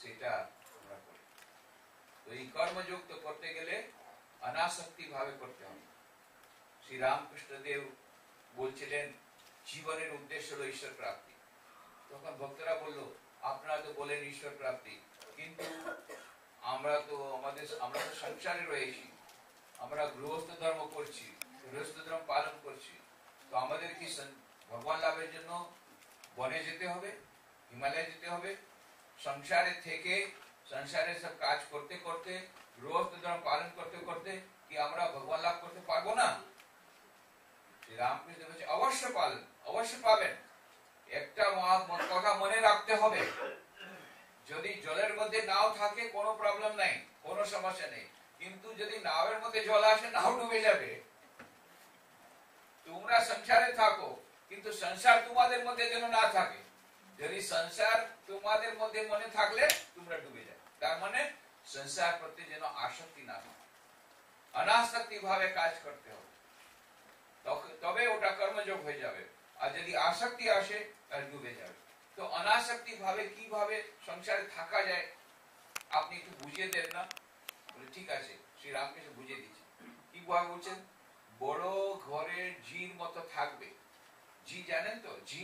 S3: সেটা আমরা করি। তো এই কর্মযোগ তো করতে গেলে অনাসক্তি ভাবে করতে হবে। শ্রী রামকৃষ্ণ দেব বলছিলেন জীবনের উদ্দেশ্য হলো ঈশ্বর প্রাপ্তি। তখন ভক্তরা বলল, আপনারা তো বলেন ঈশ্বর প্রাপ্তি, কিন্তু আমরা তো সংসারে রয়েছি, আমরা গৃহস্থ ধর্ম করছি, গৃহস্থ ধর্ম পালন করছি, তো আমাদের কি ভগবান লাভের জন্য বনে যেতে হবে, হিমালয়ে যেতে হবে? সংসারে থেকে সংসারে সব কাজ করতে করতে, গৃহস্থ ধর্ম পালন করতে করতে কি আমরা ভগবান লাভ করতে পারবো না? শ্রী রামকৃষ্ণ বলছে অবশ্য পাবেন। একটা কথা মনে রাখতে হবে, যদি জলের মধ্যে নাও থাকে কোনো প্রবলেম নাই, কোনো সমস্যা নেই, কিন্তু যদি নাওয়ের মধ্যে জল আসে, নাও ডুবে যাবে। তোমরা সংসারে থাকো, কিন্তু সংসার তোমাদের মধ্যে যেন না থাকে। যদি সংসার তোমাদের মধ্যে মনে থাকলে তোমরা ডুবে যাবে। তার মানে সংসার প্রতি যেন আসক্তি না থাকে, অনাসক্তি ভাবে কাজ করতে হবে, তবে ওটা কর্মযোগ হয়ে যাবে। আর যদি আসক্তি আসে তাহলে ডুবে যাবে। তো অনাসক্তি ভাবে কিভাবে সংসারে থাকা যায় আপনি একটু বুঝিয়ে দেন না? বলে ঠিক আছে, শ্রী রামকৃষ্ণ বুঝিয়ে দিচ্ছেন। কি বলছেন? বড় ঘরের ঝির মতো থাকবে। ঝি জানেন তো? ঝি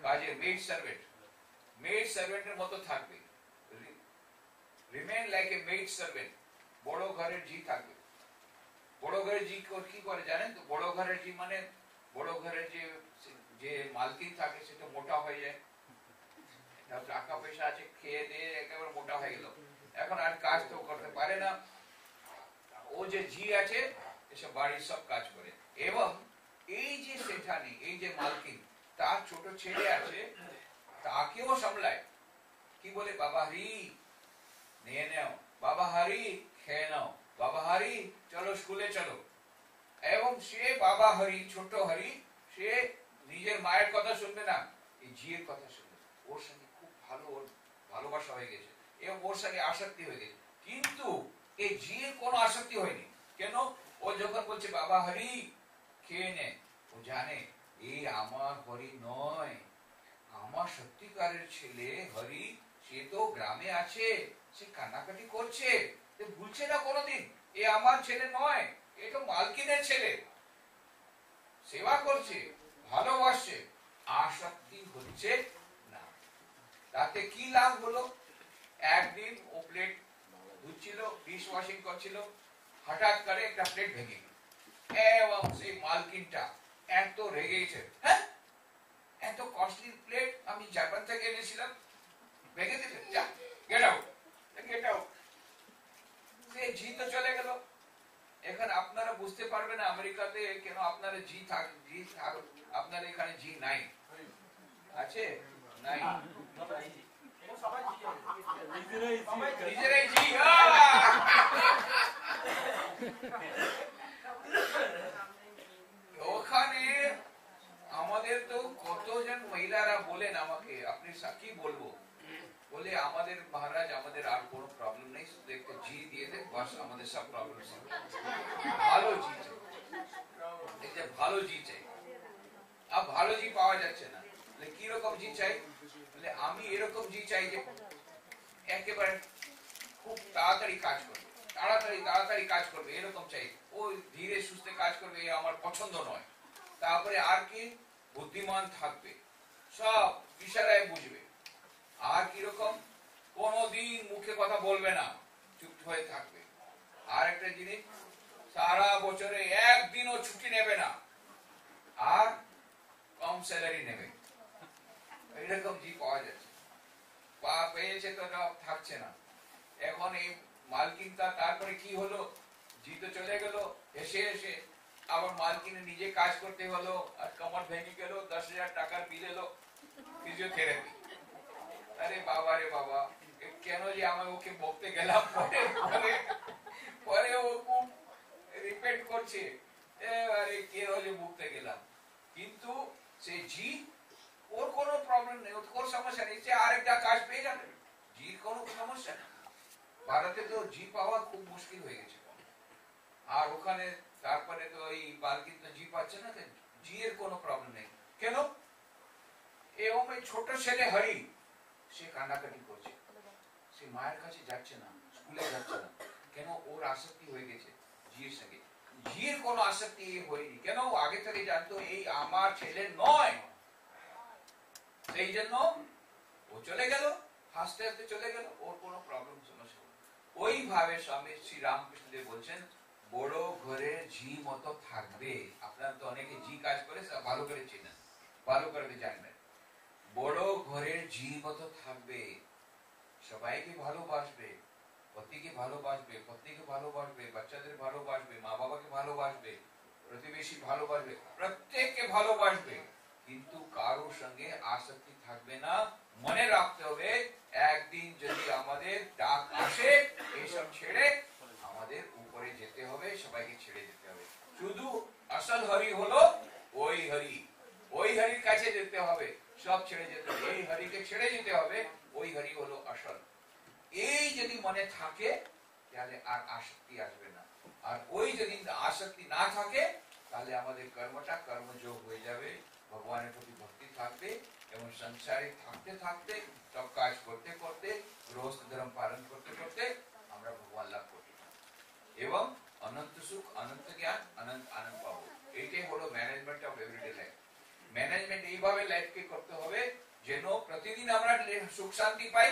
S3: কাজে মেড সার্ভেন্টের মতো থাকবে। Remain like a maid servant. বড় ঘরের ঝি থাকবে। বড় ঘরের ঝি কি করে জানেন তো? বড় ঘরের ঝি মানে বড় ঘরের যে মালকিন থাকে সেটা মোটা হয়ে যায়, টাকা পয়সা আছে, খেয়ে দিয়ে একেবারে মোটা হয়ে গেল, এখন আর কাজ তো করতে পারে না। ও যে ঝি আছে এসব বাড়ির সব কাজ করে, এবং এই যে সেঠানি, এই যে মালকিন, তার ছোট ছেলে আছে, তাকেও সামলায়। কি বলে? বাবা হরি নিয়ে নাও, বাবা হরি খেয়ে নাও, বাবা হরি চলো স্কুলে চলো। এবং সে বাবা হরি, ছোট হরি, সে নিজের মায়ের কথা শুনবে না, এই ঝিয়ের কথা শুনবে। ওর সঙ্গে খুব ভালো, ওর ভালোবাসা হয়ে গেছে এবং ওর সঙ্গে আসক্তি হয়ে গেছে। কিন্তু এই ঝিয়ের কোনো আসক্তি হয়নি। কেন? ও যখন বলছে বাবা হরি খেয়ে নে, ও জানে এই আমার হরি নয়, আমার সত্যিকারের ছেলে হরি, সে তো গ্রামে আছে, সে কান্নাকাটি করছে, ভুলছে না কোনোদিন, এ আমার ছেলে নয়, এ তো মালকিনের ছেলে, সেবা করছে, ভালোবাসছে, আসক্তি হচ্ছে না। তাতে কি লাভ হলো? একদিন ও প্লেট ধুচ্ছিল, ডিশ ওয়াশিং করছিল, হঠাৎ করে একটা প্লেট ভেঙে গেল এবং সেই মালকিনটা এত রেগেছে, হ্যাঁ এত কস্টলি প্লেট আমি জাপান থেকে এনেছিলাম, ভেঙে দিলে, যা গেট আউট, গেট আউট। সে ঝি তো চলে গেল। এখন আপনারা বুঝতে পারবেন না আমেরিকাতে কেন আপনারা ঝি থাক, আপনার এখানে ঝি নাই, আছে নাই, নিজেরাই ঝি। ওখানে আমাদের তো কতজন মহিলারা বলেন আমাকে, আপনি কি বলবো, বলে আমাদের মহারাজ আমাদের আর কোনো প্রবলেম নেই, শুধু একটা জি দিয়ে দেন, বাস আমাদের সব প্রবলেম সলভ। ভালো জি চাই, এই যে ভালো জি চাই, আর ভালো জি পাওয়া যাচ্ছে না। কি রকম জি চাই? বলে আমি এরকম জি চাই যে একেবারে খুব তাড়াতাড়ি কাজ করবে, তাড়াতাড়ি কাজ করবে, এরকম চাই। ও ধীরে সুস্থে কাজ করবে, এ আমার পছন্দ নয়। তারপরে আর কি, বুদ্ধিমান থাকবে, সব ইশারায় বুঝবে। আর কিরকম, কোনদিন মুখে কথা বলবে না, চুপ হয়ে থাকবে। আর একটা জিনিস, সারা বছরে একদিনও ছুটি নেবে না, আর কম স্যালারি নেবে। এরকম জি পাওয়া যাচ্ছে, পেয়েছে তো থাকছে না। এখন এই মালকিনটা তারপরে কি হলো, জি তো চলে গেল, এসে এসে আবার মালকিনে নিজে কাজ করতে হলো, আর কমর ভেঙে গেল, 10,000 টাকার বিল এলো ফিজিওথেরাপি। আরে বাবা রে বাবা, কেন যে আমি ওকে বকতে গেলাম, পরে ও খুব রিপেট করছে, আরে কেন যে বকতে গেলাম। কিন্তু সে জি, ওর কোনো প্রবলেম নেই, ওর কোনো সমস্যা নেই, সে আরেকটা কাজ পেয়ে যাবে, জির কোনো সমস্যা নেই। ভারতে তো জি পাওয়া খুব মুশকিল হয়ে গেছে। আর ওখানে তারপরে তো এই মালকিন তো জি পাচ্ছে না, জি এর কোনো প্রবলেম নেই। কেন? এরকম এই ছোট ছেলে হরি, সে কান্নাকাটি করছে, সে মায়ের কাছে যাচ্ছে না, স্কুলে যাচ্ছে না। কেন? ওর আসক্তি হয়ে গেছে জির সঙ্গে। জির কোনো আসক্তি হয়নি, কেন? আগে থেকে জানতো এই আমার ছেলে নয়, সেই জন্য ও চলে গেল, হাসতে হাসতে চলে গেল, ওর কোনো প্রবলেম সমস্যা। ওইভাবে স্বামী শ্রী রামকৃষ্ণ দেব বলছেন, বড় ঘরে ঝি মতো থাকবে। আপনারা তো অনেকে জি কাজ করে ভালো করে চেনেন, ভালো করে জানবেন। বড় ঘরের ঝি মতো থাকবে, সবাইকে ভালোবাসবে, পতিকে ভালোবাসবে, পত্নীকে ভালোবাসবে, বাচ্চাদের ভালোবাসবে, মা বাবাকে ভালোবাসবে, প্রতিবেশী ভালোবাসবে, প্রত্যেককে ভালোবাসবে, কিন্তু কারোর সঙ্গে আসক্তি থাকবে না। মনে রাখতে হবে, একদিন যদি আমাদের ডাক আসে, এইসব ছেড়ে আমাদের উপরে যেতে হবে, সবাইকে ছেড়ে যেতে হবে। শুধু আসল হরি হলো ওই হরি, ওই হরির কাছে যেতে হবে, সব ছেড়ে যেতে হবে, এই হরিকে ছেড়ে যেতে হবে, ওই হরি হলো আসল। এই যদি মনে থাকে, তাহলে আর আসক্তি আসবে না। আর ওই যদি আসক্তি না থাকে, তাহলে আমাদের কর্মটা কর্মযোগ হয়ে যাবে, ভগবানের প্রতি ভক্তি থাকবে, এবং সংসারে থাকতে থাকতে, সব কাজ করতে করতে, গৃহস্থ ধর্ম পালন করতে করতে আমরা ভগবান লাভ করতে এবং অনন্ত সুখ, অনন্ত জ্ঞান, অনন্ত আনন্দ পাবো। এইটাই হলো management of everyday life. Management এইভাবে লাইফকে করতে হবে যেন প্রতিদিন আমরা সুখ শান্তি পাই,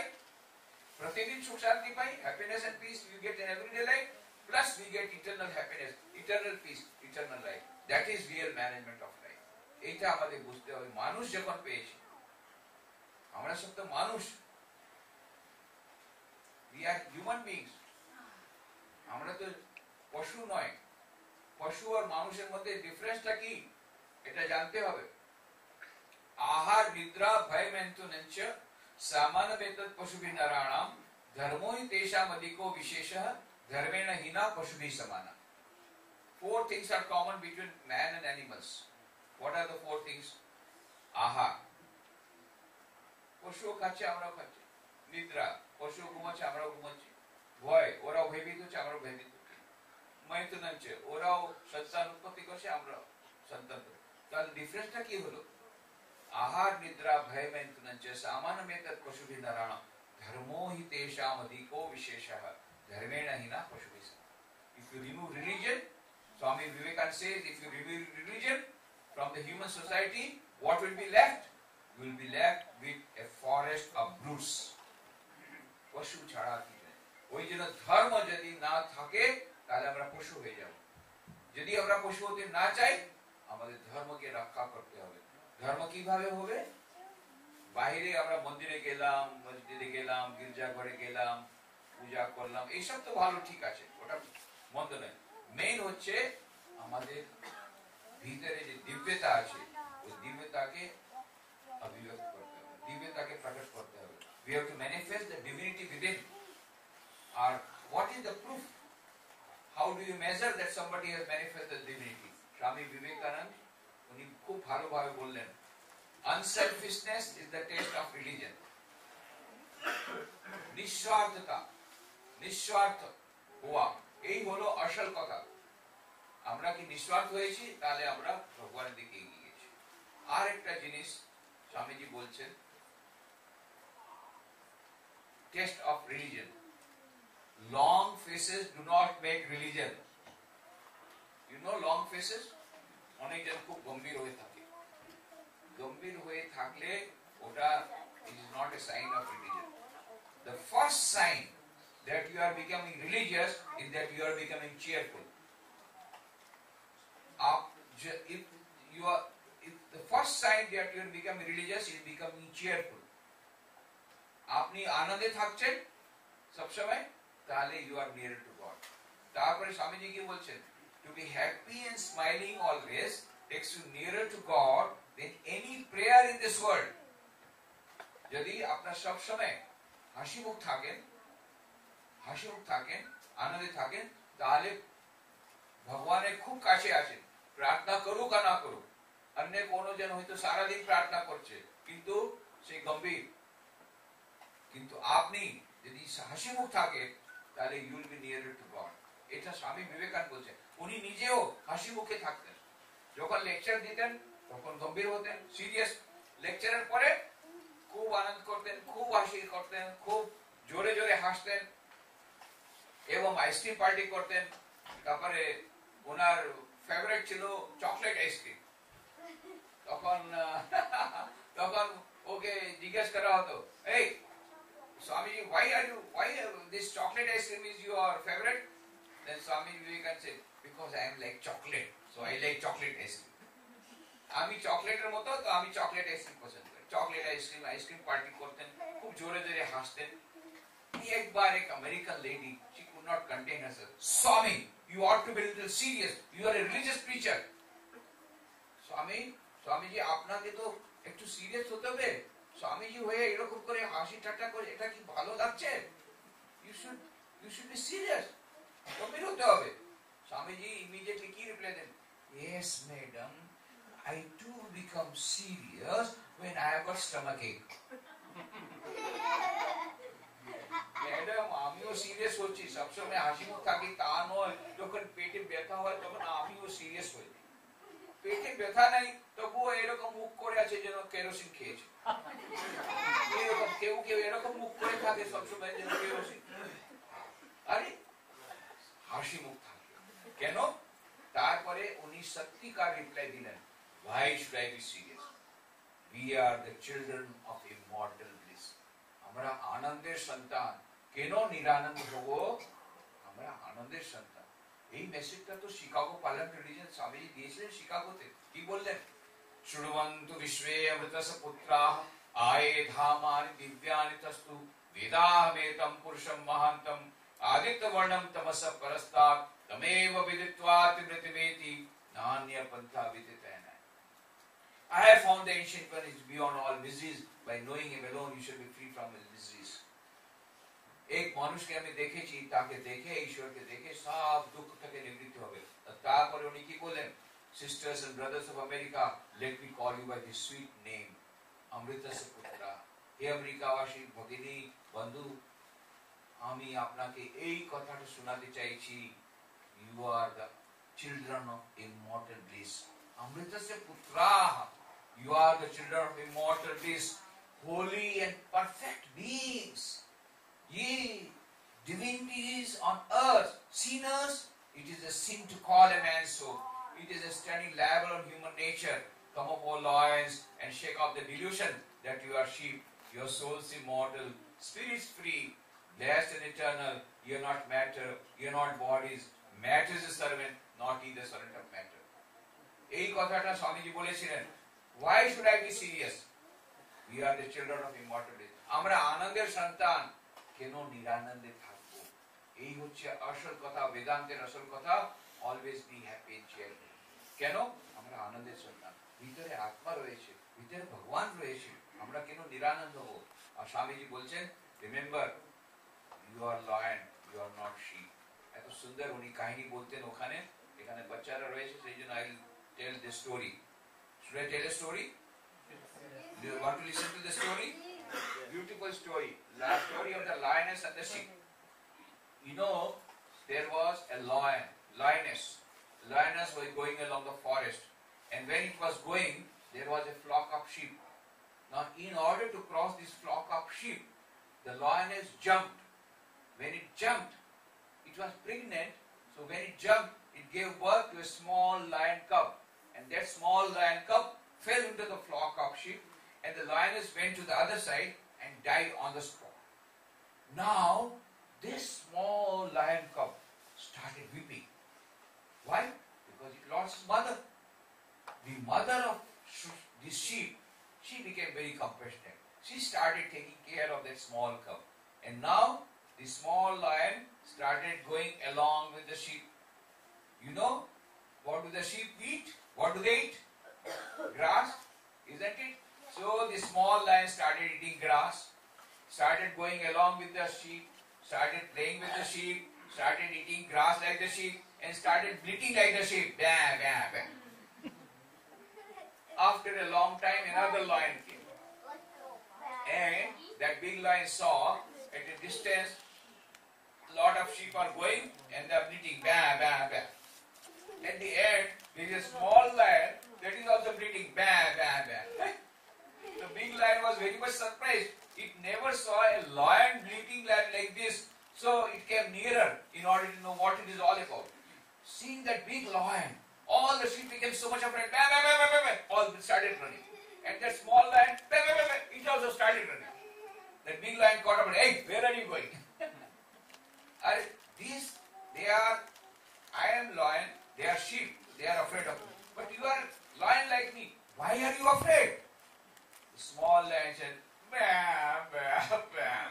S3: প্রতিদিন সুখ শান্তি পাই, happiness and peace we get in everyday life, plus we get eternal happiness, eternal peace, eternal life. That is real management of life. এইটা আমাদের বুঝতে হবে। মানুষ যখন পেয়েছে, আমরা সব তো মানুষ, উই আর হিউম্যান বিংস, আমরা তো পশু নয়। পশু আর মানুষের মধ্যে ডিফারেন্সটা কি, এটা জানতে হবে। আহার নিদ্রা ভয় মেন্তুনঞ্চ সামান্যবেতৎ পশুভিः নরাণাম ধর্মো হি তেষাম অধিকো বিশেষঃ ধর্মেণ Heena পশুভিः সমানঃ। Four things are common between man and animals. What are the four things? আহার, পশু খাচ্ছে আমরাও খাচ্ছি। নিদ্রা, পশু ঘুমাচ্ছে আমরাও ঘুমাচ্ছি। ভয়, ওরাও ভয়ভীত হচ্ছে আমরাও ভয়ভীত হচ্ছি। মৈথুনঞ্চ, ওরাও সন্তান উৎপত্তি করছে আমরাও সন্তান। তাহলে ডিফারেন্সটা কি হলো? আহার নিদ্রা ভয় মৈথুনঞ্চ সামান্যবেতৎ পশুভিः নরাণাম ধর্মো হি তেষাম অধিকো বিশেষঃ ধর্মেণ Heena পশুভিः সমানঃ। If you remove religion, Swami Vivekananda says, if you remove religion from the human society, what will be left? You will be left with a forest of brutes. পশু ছাড়া কি? ওই জন্য ধর্ম যদি না থাকে, তাহলে আমরা পশু হয়ে যাব। যদি আমরা পশু হতে না চাই, আমাদের ধর্মকে রক্ষা করতে হবে। ধর্ম কিভাবে হবে? বাইরে আমরা মন্দিরে গেলাম, মসজিদে গেলাম, গির্জা ঘরে গেলাম, পূজা করলাম, এইসব তো ভালো, ঠিক আছে, ওটা মন্দ নয়। মেইন হচ্ছে আমাদের ভিতরে যে দিব্যতা আছে, ওই দিব্যতাকে অভিব্যক্ত করতে হবে, দিব্যতাকে প্রকাশ করতে হবে। We have to manifest the divinity within. Or what is the proof? How do you measure that somebody has manifested divinity? Swami Vivekananda উনি খুব ভালোভাবে বললেন, unselfishness is the test of religion. নিঃস্বার্থতা, নিঃস্বার্থ হওয়া, এই হলো আসল কথা। আমরা কি নিঃস্বার্থ হয়েছি? তাহলে আমরা ভগবানের দিকে এগিয়ে গেছি। আর একটা জিনিস স্বামীজি বলছেন, test of religion. Long faces do not make religion. You know long faces, অনেকজন খুব গম্ভীর হয়ে থাকে। গম্ভীর হয়ে থাকলে ওটা is not a sign of religion. The first sign that you are becoming religious is that you are becoming cheerful. If the first sign that you are becoming religious is becoming cheerful. আপনি আনন্দে থাকছেন সবসময়, তাহলে you are nearer to God. তারপরে স্বামীজি কি বলছেন? To be happy and smiling always takes you nearer to God than any prayer in this world. যদি আপনার সবসময় হাসি মুখ থাকেন, আনন্দে থাকেন, তাহলে ভগবানের খুব কাছে আছেন। প্রার্থনা করুক আর না করুক, অন্য কোনো জন হয়তো সারাদিন প্রার্থনা করছে কিন্তু সে গম্ভীর, কিন্তু আপনি যদি হাসি মুখ থাকে তাহলে you will be nearer to God. এটা স্বামী বিবেকানন্দ বলছেন। উনি নিজেও হাসি মুখে থাকতেন। যখন লেকচার দিতেন তখন গম্ভীর হতেন, সিরিয়াস। লেকচারের পরে খুব আনন্দ করতেন, খুব হাসি করতেন, খুব জোরে জোরে হাসতেন এবং আইসক্রিম পার্টি করতেন। তারপরে ওনার ফেভারিট ছিল চকলেট আইসক্রিম। তখন ওকে জিজ্ঞেস করা হতো, এই Swami, why this chocolate ice cream is your favorite? Then Swami Vivekananda said, because I am like chocolate, so I like chocolate ice cream. আমি চকলেটের মতো, তো আমি চকলেট আইসক্রিম পছন্দ করি। চকলেট আইসক্রিম পার্টি করতেন, খুব জোরে জোরে হাসতেন। একবার এক American lady, she could not contain herself. Swami, you ought to be a little serious. You are a religious preacher. Swamiji আপনাকে তো একটু সিরিয়াস হতে হবে। স্বামীজি হয়ে এরকম করে হাসি ঠাট্টা করে এটা কি ভালো লাগছে? You should be serious. গম্ভীর হতে হবে। স্বামীজি ইমিডিয়েটলি কি রিপ্লাই দেন? Yes, madam. I too become serious when I have got stomachache. Madam, আমিও সিরিয়াস হচ্ছি, সবসময় হাসি মুখ থাকি তা নয়। যখন পেটে ব্যথা হয় তখন আমিও সিরিয়াস হই। পেটে ব্যথা নাই তবুও এরকম মুখ করে আছে যেন কেরোসিন খেয়েছে। এরকম কেউ এরকম মুখ করে থাকে সবসময় যেন কেরোসিন। আরে হাসি মুখ থাকে কেন? তারপরে উনি সত্যিকার রিপ্লাই দিলেন, why should I be serious? We are the children of immortal bliss. আমরা আনন্দের সন্তান, কেন নিরানন্দ হব? আমরা আনন্দের সন্তান। এই মেসেজটা তো শিকাগো পার্লামেন্ট রিলিজিয়ন স্বামীজি দিয়েছিলেন শিকাগোতে। কি বললেন? শ্রুণবন্তু বিশ্বে অমৃতস্য পুত্রাঃ আয়ে ধামানি দিব্যানি তস্তু বেদাহমেতম পুরুষম মহান্তম আদিত্যবর্ণম তমসঃ পরস্তাৎ তমেব বিদিত্বাতি মৃতিমেতি নান্য পন্থা বিদিতেন। I have found the ancient one is beyond all miseries. By knowing him alone, you should be free from his miseries. एक মানুষকে আমি দেখেছি, তাকে দেখে, ঈশ্বরকে দেখে সব দুঃখ থেকে নিবৃত্ত হবে। তারপরে উনি কি বলেন? Sisters and brothers of America, let me call you by this sweet name, অমৃতস্য পুত্রা। হে আমেরিকাবাসী ভগিনী বন্ধু, আমি আপনাকে এই কথাটা শোনাতে চাইছি, you are the children of immortal bliss. অমৃতস্য পুত্রা, you are the children of immortal bliss, holy and perfect beings. Ye divinities on earth, sinners, it is a sin to call a man so. It is a standing label on human nature. Come up, O lions, and shake off the delusion that you are sheep. Your souls immortal, spirits free, blessed and eternal. You are not matter, you are not bodies. Matter is a servant, not he the servant of matter. এই কথাটা স্বামীজি বলেছিলেন। Why should I be serious? We are the children of immortal bliss. আমরা আনন্দের সন্তান, কেন নিরানন্দে থাকবো? এই হচ্ছে আসল কথা, বেদান্তের আসল কথা। Always be happy and cheerful. কেন? আমরা আনন্দের সন্তান, ভিতরে আত্মা রয়েছে, ভিতরে ভগবান রয়েছে, আমরা কেন নিরানন্দ হবো? আর স্বামীজি বলছেন, remember you are lion, you are not sheep. এত সুন্দর উনি কাহিনী বলতেন ওখানে। এখানে বাচ্চারা রয়েছে, সেই জন্য I tell the story. Should I tell a story? Do you want to listen to the story? Beautiful story. The story of the lioness and the sheep. You know, there was a lioness. The lioness was going along the forest, and when it was going, there was a flock of sheep. Now, in order to cross this flock of sheep, the lioness jumped. When it jumped, it was pregnant. So when it jumped, it gave birth to a small lion cub. And that small lion cub fell into the flock of sheep, and the lioness went to the other side and died on the spot. Now, this small lion cub started weeping. Why? Because it lost its mother. The mother of this sheep, she became very compassionate. She started taking care of that small cub. And now, the small lion started going along with the sheep. You know, what do the sheep eat? What do they eat? Grass, isn't it? So the small lion started eating grass, started going along with the sheep, started playing with the sheep, started eating grass like the sheep, and started bleating like the sheep. Bam, bam, bam. After a long time, another lion came. And that big lion saw at a distance, a lot of sheep are going and they are bleating. Bam, bam, bam. At the end, there is a small lion that is also bleating. Bam, bam, bam. The big lion was very much surprised. It never saw a lion bleating like this. So it came nearer in order to know what it is all about. Seeing that big lion, all the sheep became so much afraid. Bam, bam, bam, bam, bam. All started running. And that small lion, bam, bam, bam, bam, it also started running. That big lion caught up and, hey, where are you going? I am lion, they are sheep, they are afraid of me. But you are lion like me, why are you afraid? The small lion said, bam, bam, bam.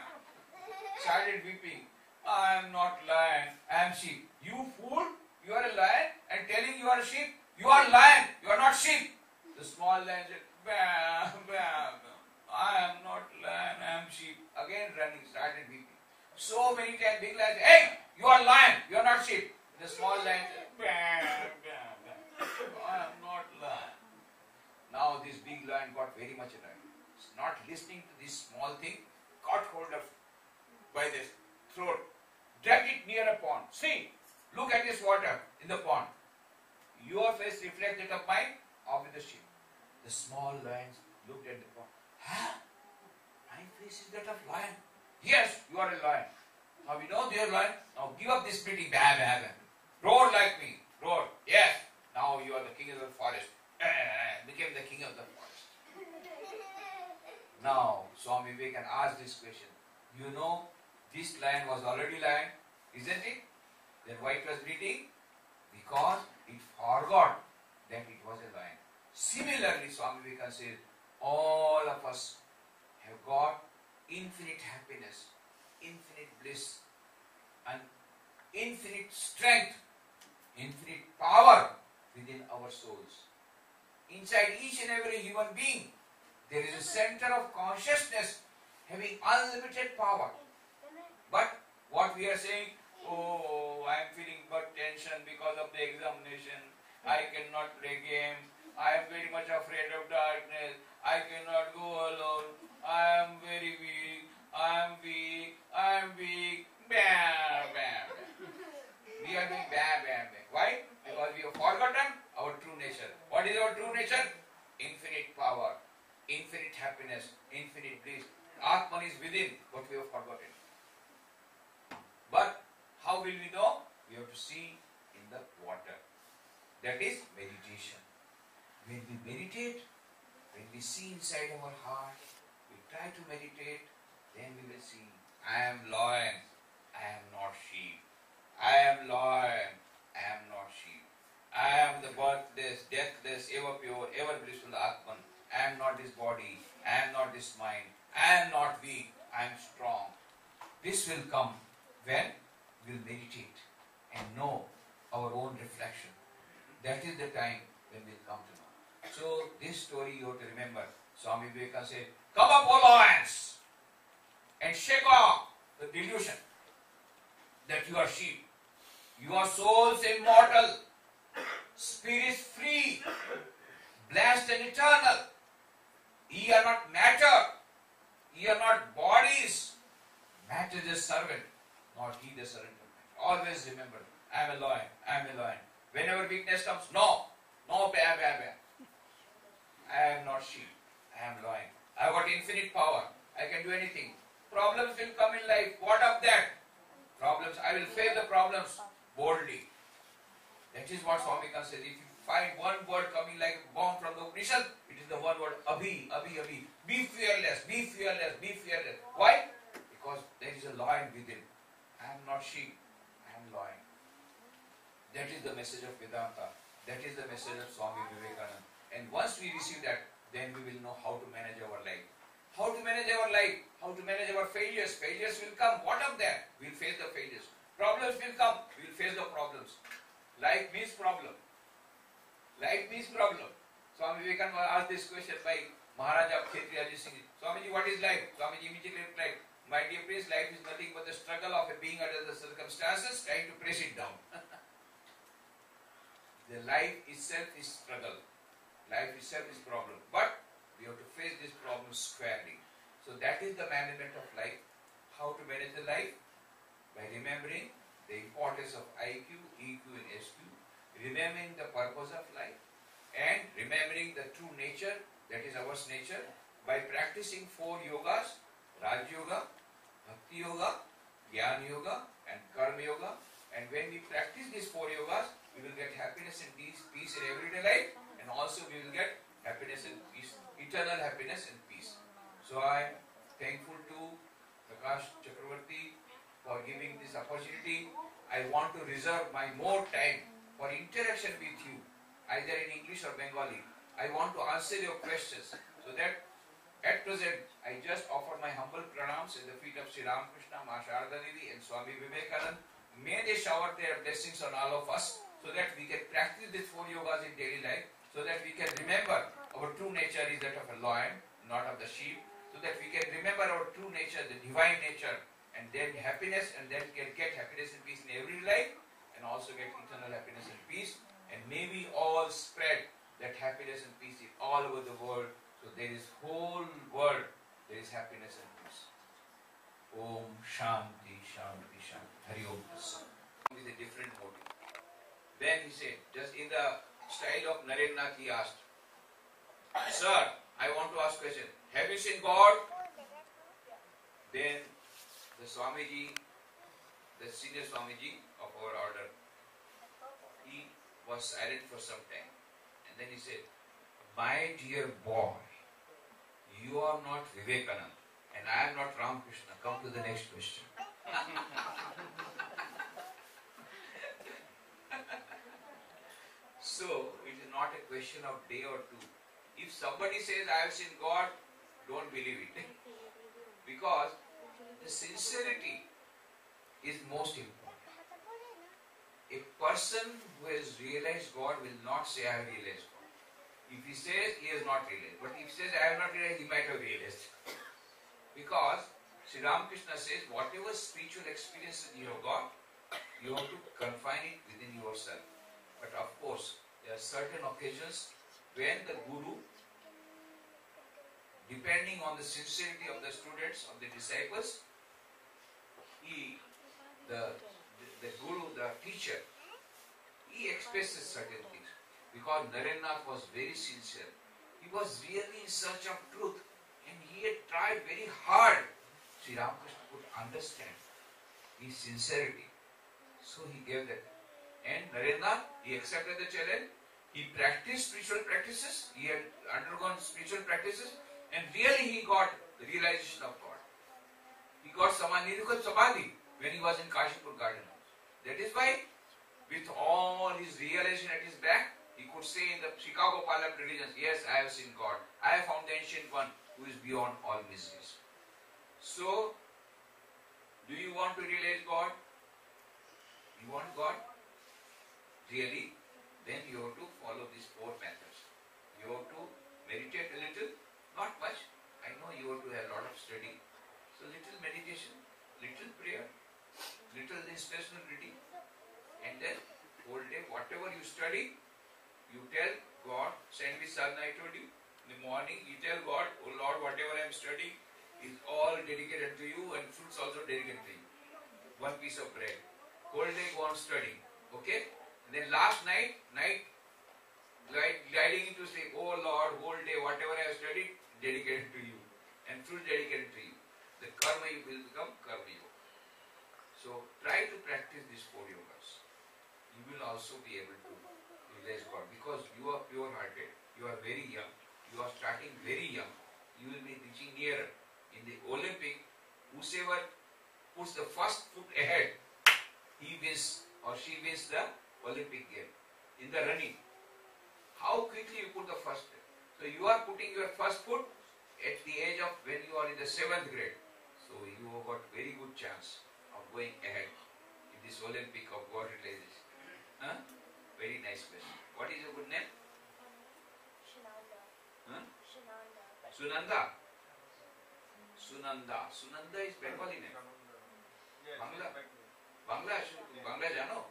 S3: Started weeping. I am not lion, I am sheep. You fool, you are a lion and telling you are a sheep. You are lion, you are not sheep. The small lion said, bam, bam, bam. I am not lion, I am sheep. Again running, started weeping. So many times big lion said, hey, you are lion, you are not sheep. The small lion said, bam, bam, bam. I am not lion. Now this big lion got very much annoyed. Not listening to this small thing, got hold of by the throat, dragged it near a pond. See, look at this water in the pond. Your face reflects that of mine or with the sheep. The small lions looked at the pond. Huh? My face is that of lion. Yes, you are a lion. Now we know they are lion. Now give up this bleating. Bam, bam, bam. Roar like me. Roar. Yes. Now you are the king of the forest. Became the king of the forest. Now Swami Vivekananda asked this question. You know, this lion was already lion, isn't it? Then why it was bleating? Because it forgot that it was a lion. Similarly, Swami Vivekananda says, all of us have got infinite happiness, infinite bliss, and infinite strength, infinite power within our souls. Inside each and every human being, there is a center of consciousness having unlimited power. But what we are saying, oh, I am feeling but tension because of the examination. I cannot play game. I am very much afraid of darkness. I cannot go alone. I am very weak. I am weak. I am weak. Bam, bam, bam. We are doing bam, bam, bam. Why? Because we have forgotten our true nature. What is our true nature? Infinite power, infinite happiness, infinite bliss. Atman is within, but we have forgotten. But how will we know? We have to see in the water. That is meditation. When we meditate, when we see inside our heart, we try to meditate, then we will see, I am lion, I am not sheep. I am lion, I am not sheep. I am the birthless, deathless, ever pure, ever blissful Atman. I am not this body, I am not this mind, I am not weak, I am strong. This will come when we will meditate and know our own reflection. That is the time when we will come to know. So this story you have to remember. Swami Vivekananda said, come up, O lions, and shake off the delusion that you are sheep. You are souls immortal, spirits free, blessed and eternal. Ye are not matter, ye are not bodies, the surrender mind. Always remember, I am a lion, I am a lion. Whenever weakness comes, no, bad. I am not sheep, I am lion. I have got infinite power, I can do anything. Problems will come in life, what of that? Problems, I will face the problems boldly. That is what Swami says. If you find one word coming like a bomb from the Upanishad, it is the one word, Abhi. Be fearless. Why? Because there is a lion within. I am not sheep, I am lion. That is the message of Vedanta. That is the message of Swami Vivekananda. And once we receive that, then we will know how to manage our life. How to manage our life, how to manage our failures. Failures will come. What of that? We will face the failures. Problems will come. We will face the problems. Life means problem. Swami Vivekananda asked this question by Maharaja Kshetriyaji Singh. Swamiji, what is life? Swamiji immediately replied, my dear priest, life is nothing but the struggle of a being under the circumstances trying to press it down. The life itself is struggle. Life itself is problem. But we have to face this problem squarely. So that is the management of life. How to manage the life? By remembering the importance of IQ, EQ and SQ, remembering the purpose of life, and remembering the true nature, that is our nature, by practicing 4 yogas, Raj Yoga, Bhakti Yoga, Jnana Yoga and Karma Yoga. And when we practice these 4 yogas, we will get happiness and peace in everyday life, and also we will get happiness and peace, eternal happiness and peace. So I am thankful to Prakash Chakravarti for giving this opportunity. I want to reserve my more time for interaction with you, either in English or Bengali. I want to answer your questions, so that at present I just offer my humble pranams at the feet of Sri Ramakrishna, Ma Sharda Devi and Swami Vivekananda. May they shower their blessings on all of us, so that we can practice these 4 yogas in daily life, so that we can remember our true nature is that of a lion, not of the sheep, so that we can remember our true nature, the divine nature, and then happiness, and then can get happiness and peace in every life, and also get eternal happiness and peace. And may we all spread that happiness and peace in all over the world, so there is whole world, there is happiness and peace. Om Shanti Shanti Shanti. Hari Om Tassat. With a different motive. Then he said, just in the style of Narendra, he asked, Sir, I want to ask a question. Have you seen God? Then the Swamiji, the senior Swamiji of our order, he was silent for some time. And then he said, my dear boy, you are not Vivekananda and I am not Ramakrishna. Come to the next question. So, it is not a question of day or two. If somebody says, I have seen God, don't believe it. Because the sincerity is most important. A person who has realized God will not say, I have realized God. If he says, he has not realized. But if he says, I have not realized, he might have realized. Because Sri Ramakrishna says, whatever spiritual experiences you have got, you have to confine it within yourself. But of course, there are certain occasions when the Guru, depending on the sincerity of the students, of the disciples, the Guru, the teacher, he expresses certain things. Because Narendranath was very sincere. He was really in search of truth. And he had tried very hard. Sri Ramakrishna could understand his sincerity. So he gave that. And Narendranath, he accepted the challenge. He practiced spiritual practices. He had undergone spiritual practices. And really he got the realization of God. He got Samadhi when he was in Kashipur garden house. That is why, with all his realization at his back, he could say in the Chicago Parliament religions, yes, I have seen God. I have found the ancient one who is beyond all miseries. So, do you want to realize God? You want God? Really? Then you have to follow these 4 methods. You have to meditate a little, not much. I know you have to have a lot of study. So little meditation, little prayer, little inspirational reading, and then whole day, whatever you study, you tell God, send me sadhana, I told you. In the morning, you tell God, oh Lord, whatever I am studying is all dedicated to you, and fruits also dedicated to you. one piece of bread. Whole day go on studying. Okay? And then last night gliding into sleep. Oh Lord, whole day whatever I have studied, dedicated to you. And truly dedicated to you. The karma you will become karma yoga. So try to practice these 4 yogas. You will also be able to realize God because you are pure-hearted, you are very young, you are starting very young, you will be reaching nearer. In the Olympic, whosoever puts the first foot ahead, he wins or she wins the Olympic game. In the running, how quickly you put the first step. So you are putting your first foot at the age of when you are in the 7th grade. So you have got very good chance of going ahead in this Olympic of God realization. Huh? Very nice question. What is your good name?
S2: Shananda.
S3: Huh?
S2: Shananda.
S3: Sunanda. Sunanda. Sunanda is Bengali name. Bangla. Bangla jano?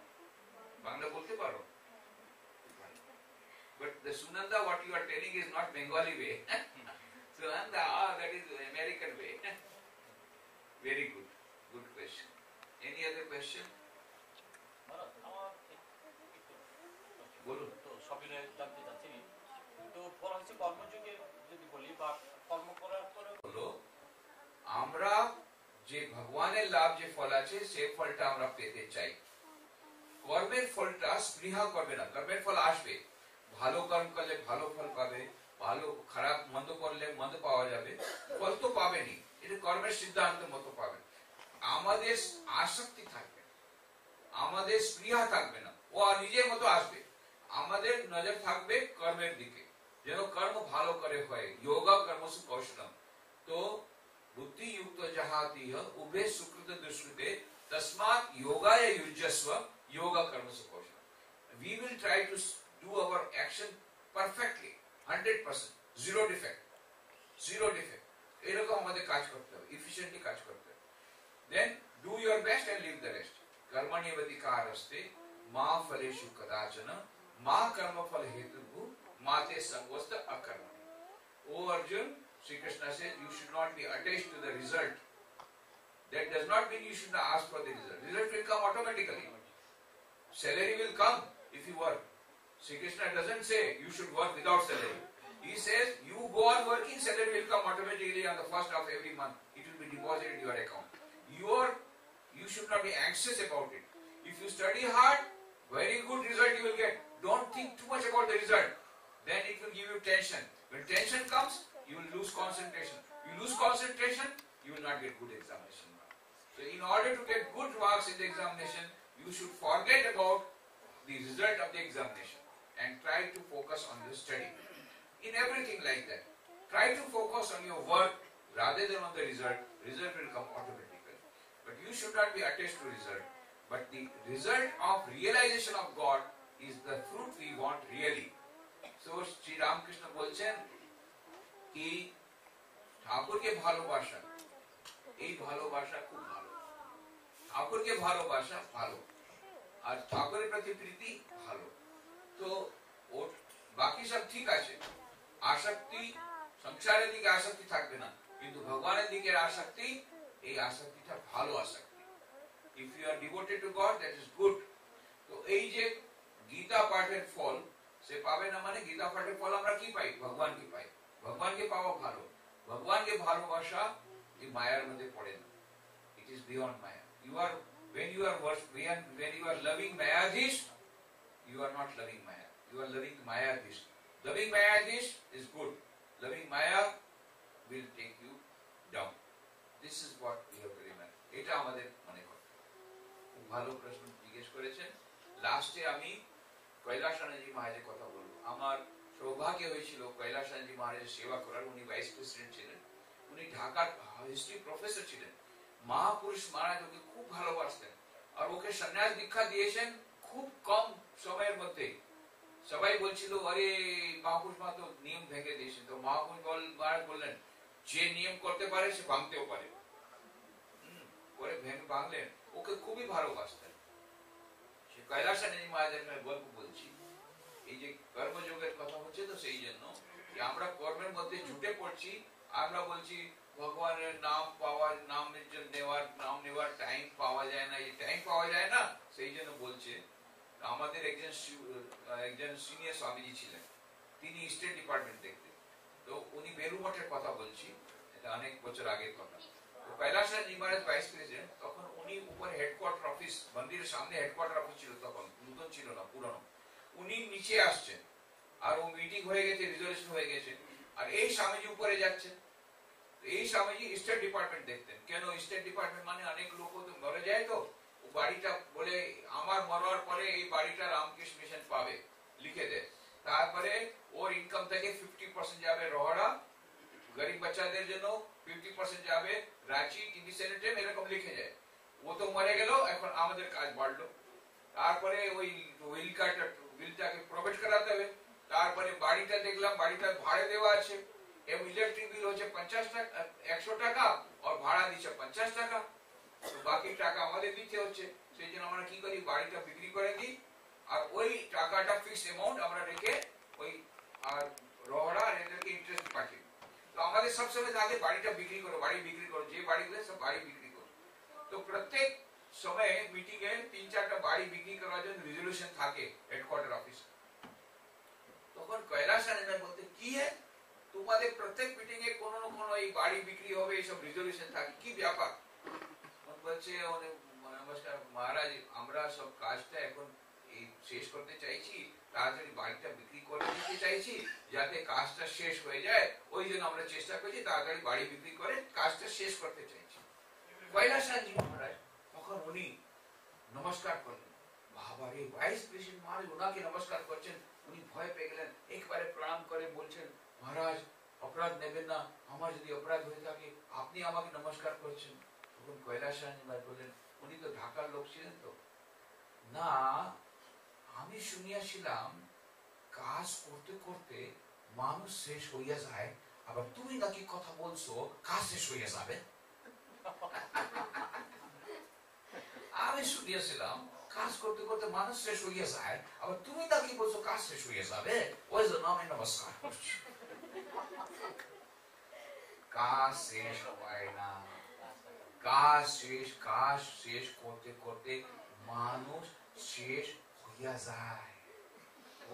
S3: Bangla bolte paro? But the Sunanda what you are telling is not Bengali way. Sunanda, that is American way. Very good. Good question. Any other question? বলুন।
S4: তো সবিনয় জানতে চাচ্ছি তো বলা হচ্ছে কর্মযোগে যদি বলি বা কর্ম করার পরে
S3: হলো আমরা যে ভগবানের লাভ যে ফল আছে সেই ফলটা আমরা পেতে চাই কর্মের ফলটা স্পৃহা করবে না কর্মের ফল আসবে ভালো কর্ম করলে ভালো ফল পাবে ভালো খারাপ মন্দ করলে মন্দ পাওয়া যাবে ফল তো পাবেনি এটা কর্মের সিদ্ধান্তের মতো পাবে আমাদের আসক্তি থাকবে আমাদের স্পৃহা থাকবে না ও নিজের মতো আসবে আমাদের নজর থাকবে কর্মের দিকে যেন কর্ম ভালো করে হয় যোগা কর্মসু কৌশলম তো বুদ্ধি যুক্ত যাহাতিহ উভে সুকৃত দুষ্কৃতে তস্মাৎ যোগায় युज्यस्व yoga karmasu কৌশলম we will try to do our action perfectly 100% zero defect এরকম আমাদের কাজ করতে হবে efficiently কাজ করতে হবে then do your best and leave the rest कर्मण्यवधिकारस्ते मा फलेषु कदाचन मा कर्मफल हेतुः माते संगोस्त अकर्मणि O Arjun, Sri Krishna says you should not be attached to the result. That does not mean you should not ask for the result. Result will come automatically. Salary will come if you work. Sri Krishna doesn't say you should work without salary. He says you go on working, salary will come automatically on the first of every month. It will be deposited in your account. You should not be anxious about it. If you study hard, very good result you will get. Don't think too much about the result. Then it will give you tension. When tension comes, you will lose concentration. You lose concentration, you will not get good examination marks. So in order to get good marks in the examination, you should forget about the result of the examination and try to focus on your study. In everything like that, try to focus on your work rather than on the result. Result will come automatically. But you should not be attached to result. But the result of realization of God is the fruit we want really. So Sri Ramakrishna বলছেন কি ঠাকুরকে ভালোবাসা এই ভালোবাসা খুব ভালো ঠাকুরকে ভালোবাসা ভালো আর ঠাকুরের প্রতি প্রীতি ভালো তো ওর বাকি সব ঠিক আছে আসক্তি সংসারের দিকে আসক্তি থাকবে না কিন্তু ভগবানের দিকের আসক্তি এই আসক্তিটা ভালো আসক্তি if you are devoted to God that is good তো এই যে গীতা পাঠের ফল সে পাবে না মানে গীতা পাঠের ফল আমরা কি পাই ভগবানকে পাই ভগবানকে পাওয়া ভালো ভগবানকে ভালোবাসা এই মায়ার মধ্যে পড়ে না it is beyond maya when you are loving mayadhish you are not loving maya you are loving mayadhish loving mayadhish is good loving maya will take you down this is what we have to remember এটা আমাদের মনে করতে খুব ভালো প্রশ্ন জিজ্ঞেস করেছেন লাস্টে আমি কৈলাসানন্দজি মহারাজের কথা বলবো আমার সৌভাগ্য হয়েছিল কৈলাসানন্দজি মহারাজের সেবা করার উনি ভাইস প্রেসিডেন্ট ছিলেন উনি ঢাকার হিস্ট্রি প্রফেসর ছিলেন মহাপুরুষ মহারাজ ওকে খুব ভালোবাসতেন আর ওকে সন্ন্যাস দীক্ষা দিয়েছেন খুব কম সময়ের মধ্যে সবাই বলছিল আরে মহাপুরুষ মা তো নিয়ম ভেঙে দিয়েছেন তো মহাপুরুষ মহারাজ বললেন যে নিয়ম করতে পারে সে ভাঙতেও পারে করে ভাঙলেন ওকে খুবই ভালোবাসতেন সে কৈলাসানন্দজি মহারাজের গল্প বলছি এই যে কর্মযোগের কথা হচ্ছে তো সেই জন্য আমরা কর্মের মধ্যে ঝুটে পড়ছি আমরা বলছি ভগবানের নাম পাওয়ার নামের জন্য নাম নেওয়ার টাইম পাওয়া যায় না, এই টাইম পাওয়া যায় না, সেই জন্য বলছে। আমাদের একজন সিনিয়র স্বামীজি ছিলেন, তিনি স্টেট ডিপার্টমেন্ট দেখতেন। তো উনি বেলু মঠের কথা বলছি, এটা অনেক বছর আগের কথা। কৈলাসনাথ জি মহারাজ ভাইস প্রেসিডেন্ট, তখন উনি উপরে হেডকোয়ার্টার অফিস, মন্দিরের সামনে হেডকোয়ার্টার অফিস ছিল, তখন নতুন ছিল না, পুরনো। উনি নিচে আসছেন, আর ও মিটিং হয়ে গেছে, রিজলিউশন হয়ে গেছে, আর এই স্বামীজি উপরে যাচ্ছেন। এই স্বামীজি স্টেট ডিপার্টমেন্ট দেখতেন। কেন স্টেট ডিপার্টমেন্ট মানে অনেক লোক তো মরে যায়, তো বাড়িটা বলে আমার মরার পরে এই বাড়িটা রামকৃষ্ণ মিশন পাবে, লিখে দেয়। তারপরে ওর ইনকাম থেকে 50% যাবে রহড়া, গরিব বাচ্চাদের জন্য 50% যাবে রাঁচি টিভি সেনেটেম, এরকম লিখে যায়। ও তো মরে গেল, এখন আমাদের কাজ বাড়লো। তারপরে ওই উইলটাকে প্রবেশ করাতে হবে। তারপরে বাড়িটা দেখলাম, বাড়িটা ভাড়া দেওয়া আছে, এবং ইলেকট্রিক বিল হচ্ছে 50 টাকা, 100 টাকা, আর ভাড়া দিচ্ছে 50 টাকা। তো বাকি টাকা আমাদের দিতে হচ্ছে। সেই জন্য আমরা কি করি, বাড়িটা বিক্রি করে দিই, আর ওই টাকাটা ফিক্সড অ্যামাউন্ট আমরা রেখে ওই আর রহড়া আর এদেরকে ইন্টারেস্ট পাঠিয়ে। তো আমাদের সবসময় থাকে বাড়িটা বিক্রি করো, বাড়ি বিক্রি করো, যে বাড়িগুলো সব বাড়ি বিক্রি করো। তো প্রত্যেক সময় মিটিং এ 3-4টা বাড়ি বিক্রি করার জন্য রেজলিউশন থাকে হেডকোয়ার্টার অফিসে। তখন কৈলাসনাথ বলতে কি তোমাদের প্রত্যেক মিটিং এ কোনো না কোনো এই বাড়ি বিক্রি হবে, এইসব রেজলিউশন থাকে, কি ব্যাপার? বলছে নমস্কার মহারাজ, আমরা সব কাজটা এখন এই শেষ করতে চাইছি, তাড়াতাড়ি বাড়িটা বিক্রি করে দিতে চাইছি, যাতে কাজটা শেষ হয়ে যায়, ওই জন্য আমরা চেষ্টা করছি তাড়াতাড়ি বাড়ি বিক্রি করে কাজটা শেষ করতে চাইছি। কৈলাসনাথজি মহারাজ তখন উনি নমস্কার করলেন। বাবারে, ভাইস প্রেসিডেন্ট মহারাজ ওনাকে নমস্কার করছেন, উনি ভয় পেয়ে গেলেন, একবারে প্রণাম করে বলছেন, মহারাজ অপরাধ নেবেন না, আমার যদি অপরাধ হয়ে থাকে আপনি আমাকে নমস্কার করছেন। তখন কৈলাসনাথজি মহারাজ বললেন, উনি তো ঢাকার লোক ছিলেন, তো না, আমি শুনিয়াছিলাম কাজ করতে করতে মানুষ শেষ হইয়া যায়, আবার তুমি নাকি কথা বলছো কাজ শেষ হইয়া যাবে। আমি শুনিয়াছিলাম কাজ করতে করতে মানুষ শেষ হইয়া যায়, আবার তুমি নাকি বলছো কাজ শেষ হইয়া যাবে, ওই জন্য আমি নমস্কার করছি। কাজ শেষ হয় না, কাজ শেষ করতে করতে মানুষ শেষ হইয়া যায়।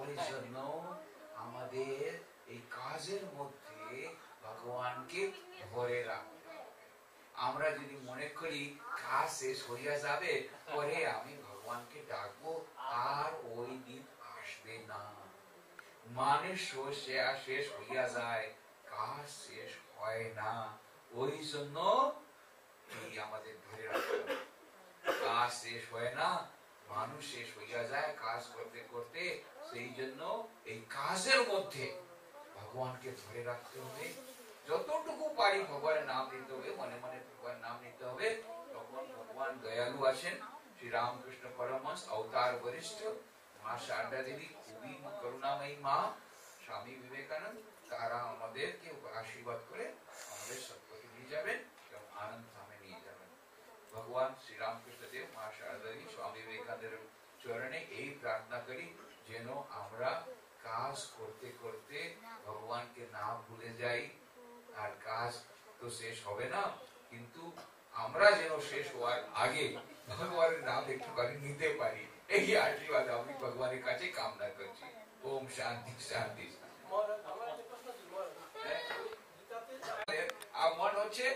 S3: ওই জন্য আমাদের এই কাজের মধ্যে ভগবানকে ধরে রাখতে হবে। আমরা যদি মনে করি কাজ শেষ হইয়া যাবে, পরে আমি ভগবানকে ডাকবো, আর ওই দিন আসবে না। মানুষ শেষ হইয়া যায়, কাজ শেষ হয় না। ওই জন্য এই আমাদের ধরে রাখতে হবে, কাজ শেষ হয় না, মানুষ শেষ হইয়া যায় কাজ করতে করতে। সেই জন্য এই কাজের মধ্যে ভগবানকে ধরে রাখতে হবে, যতটুকু পারি ভগবানের নাম নিতে হবে, মনে মনে ভগবানের নাম নিতে হবে। তখন ভগবান দয়ালু আছেন। শ্রী রামকৃষ্ণ পরমহংস অবতার বরিষ্ঠ, মা শারদা দেবী খুবই করুণাময়ী মা, স্বামী বিবেকানন্দ, তারা আমাদেরকে আশীর্বাদ করে আমাদের সত্যকে নিয়ে যাবেন এবং আনন্দ ধামে নিয়ে যাবেন। ভগবান শ্রী রামকৃষ্ণ দেব, মা শারদা দেবী, স্বামী বিবেকানন্দের চরণে এই প্রার্থনা করি, যেন আমরা কাজ করতে করতে ভগবানকে না ভুলে যাই। আর কাজ তো শেষ হবে না, কিন্তু আমরা যেন শেষ হওয়ার আগে ভগবানের নাম একটুখানি নিতে পারি, এই আশীর্বাদ আমি ভগবানের কাছে কামনা করছি। ওম শান্তি শান্তি। মন হচ্ছে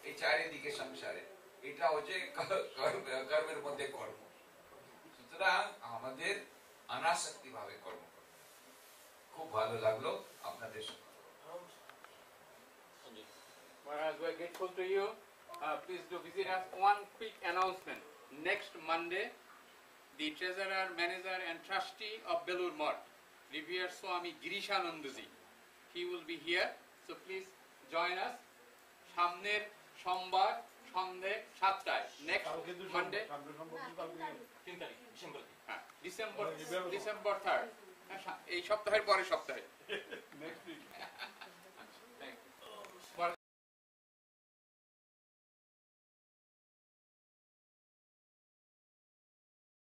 S3: এই চারিদিকে সংসারে, এটা হচ্ছে কর্মের মধ্যে কর্ম। সুতরাং আমাদের অনাসক্তি ভাবে কর্ম করতে। খুব ভালো লাগলো আপনাদের সাথে।
S1: Maharaj, we are grateful to you. Please do visit us. One quick announcement. Next Monday, the treasurer, manager and trustee of Belur Math, revered Swami Girishanandaji, he will be here. So please join us. সামনের সোমবার সন্ধ্যে 7টায়, next Monday,
S4: 3 তারিখ
S1: December 3rd, এই সপ্তাহের পরের সপ্তাহে।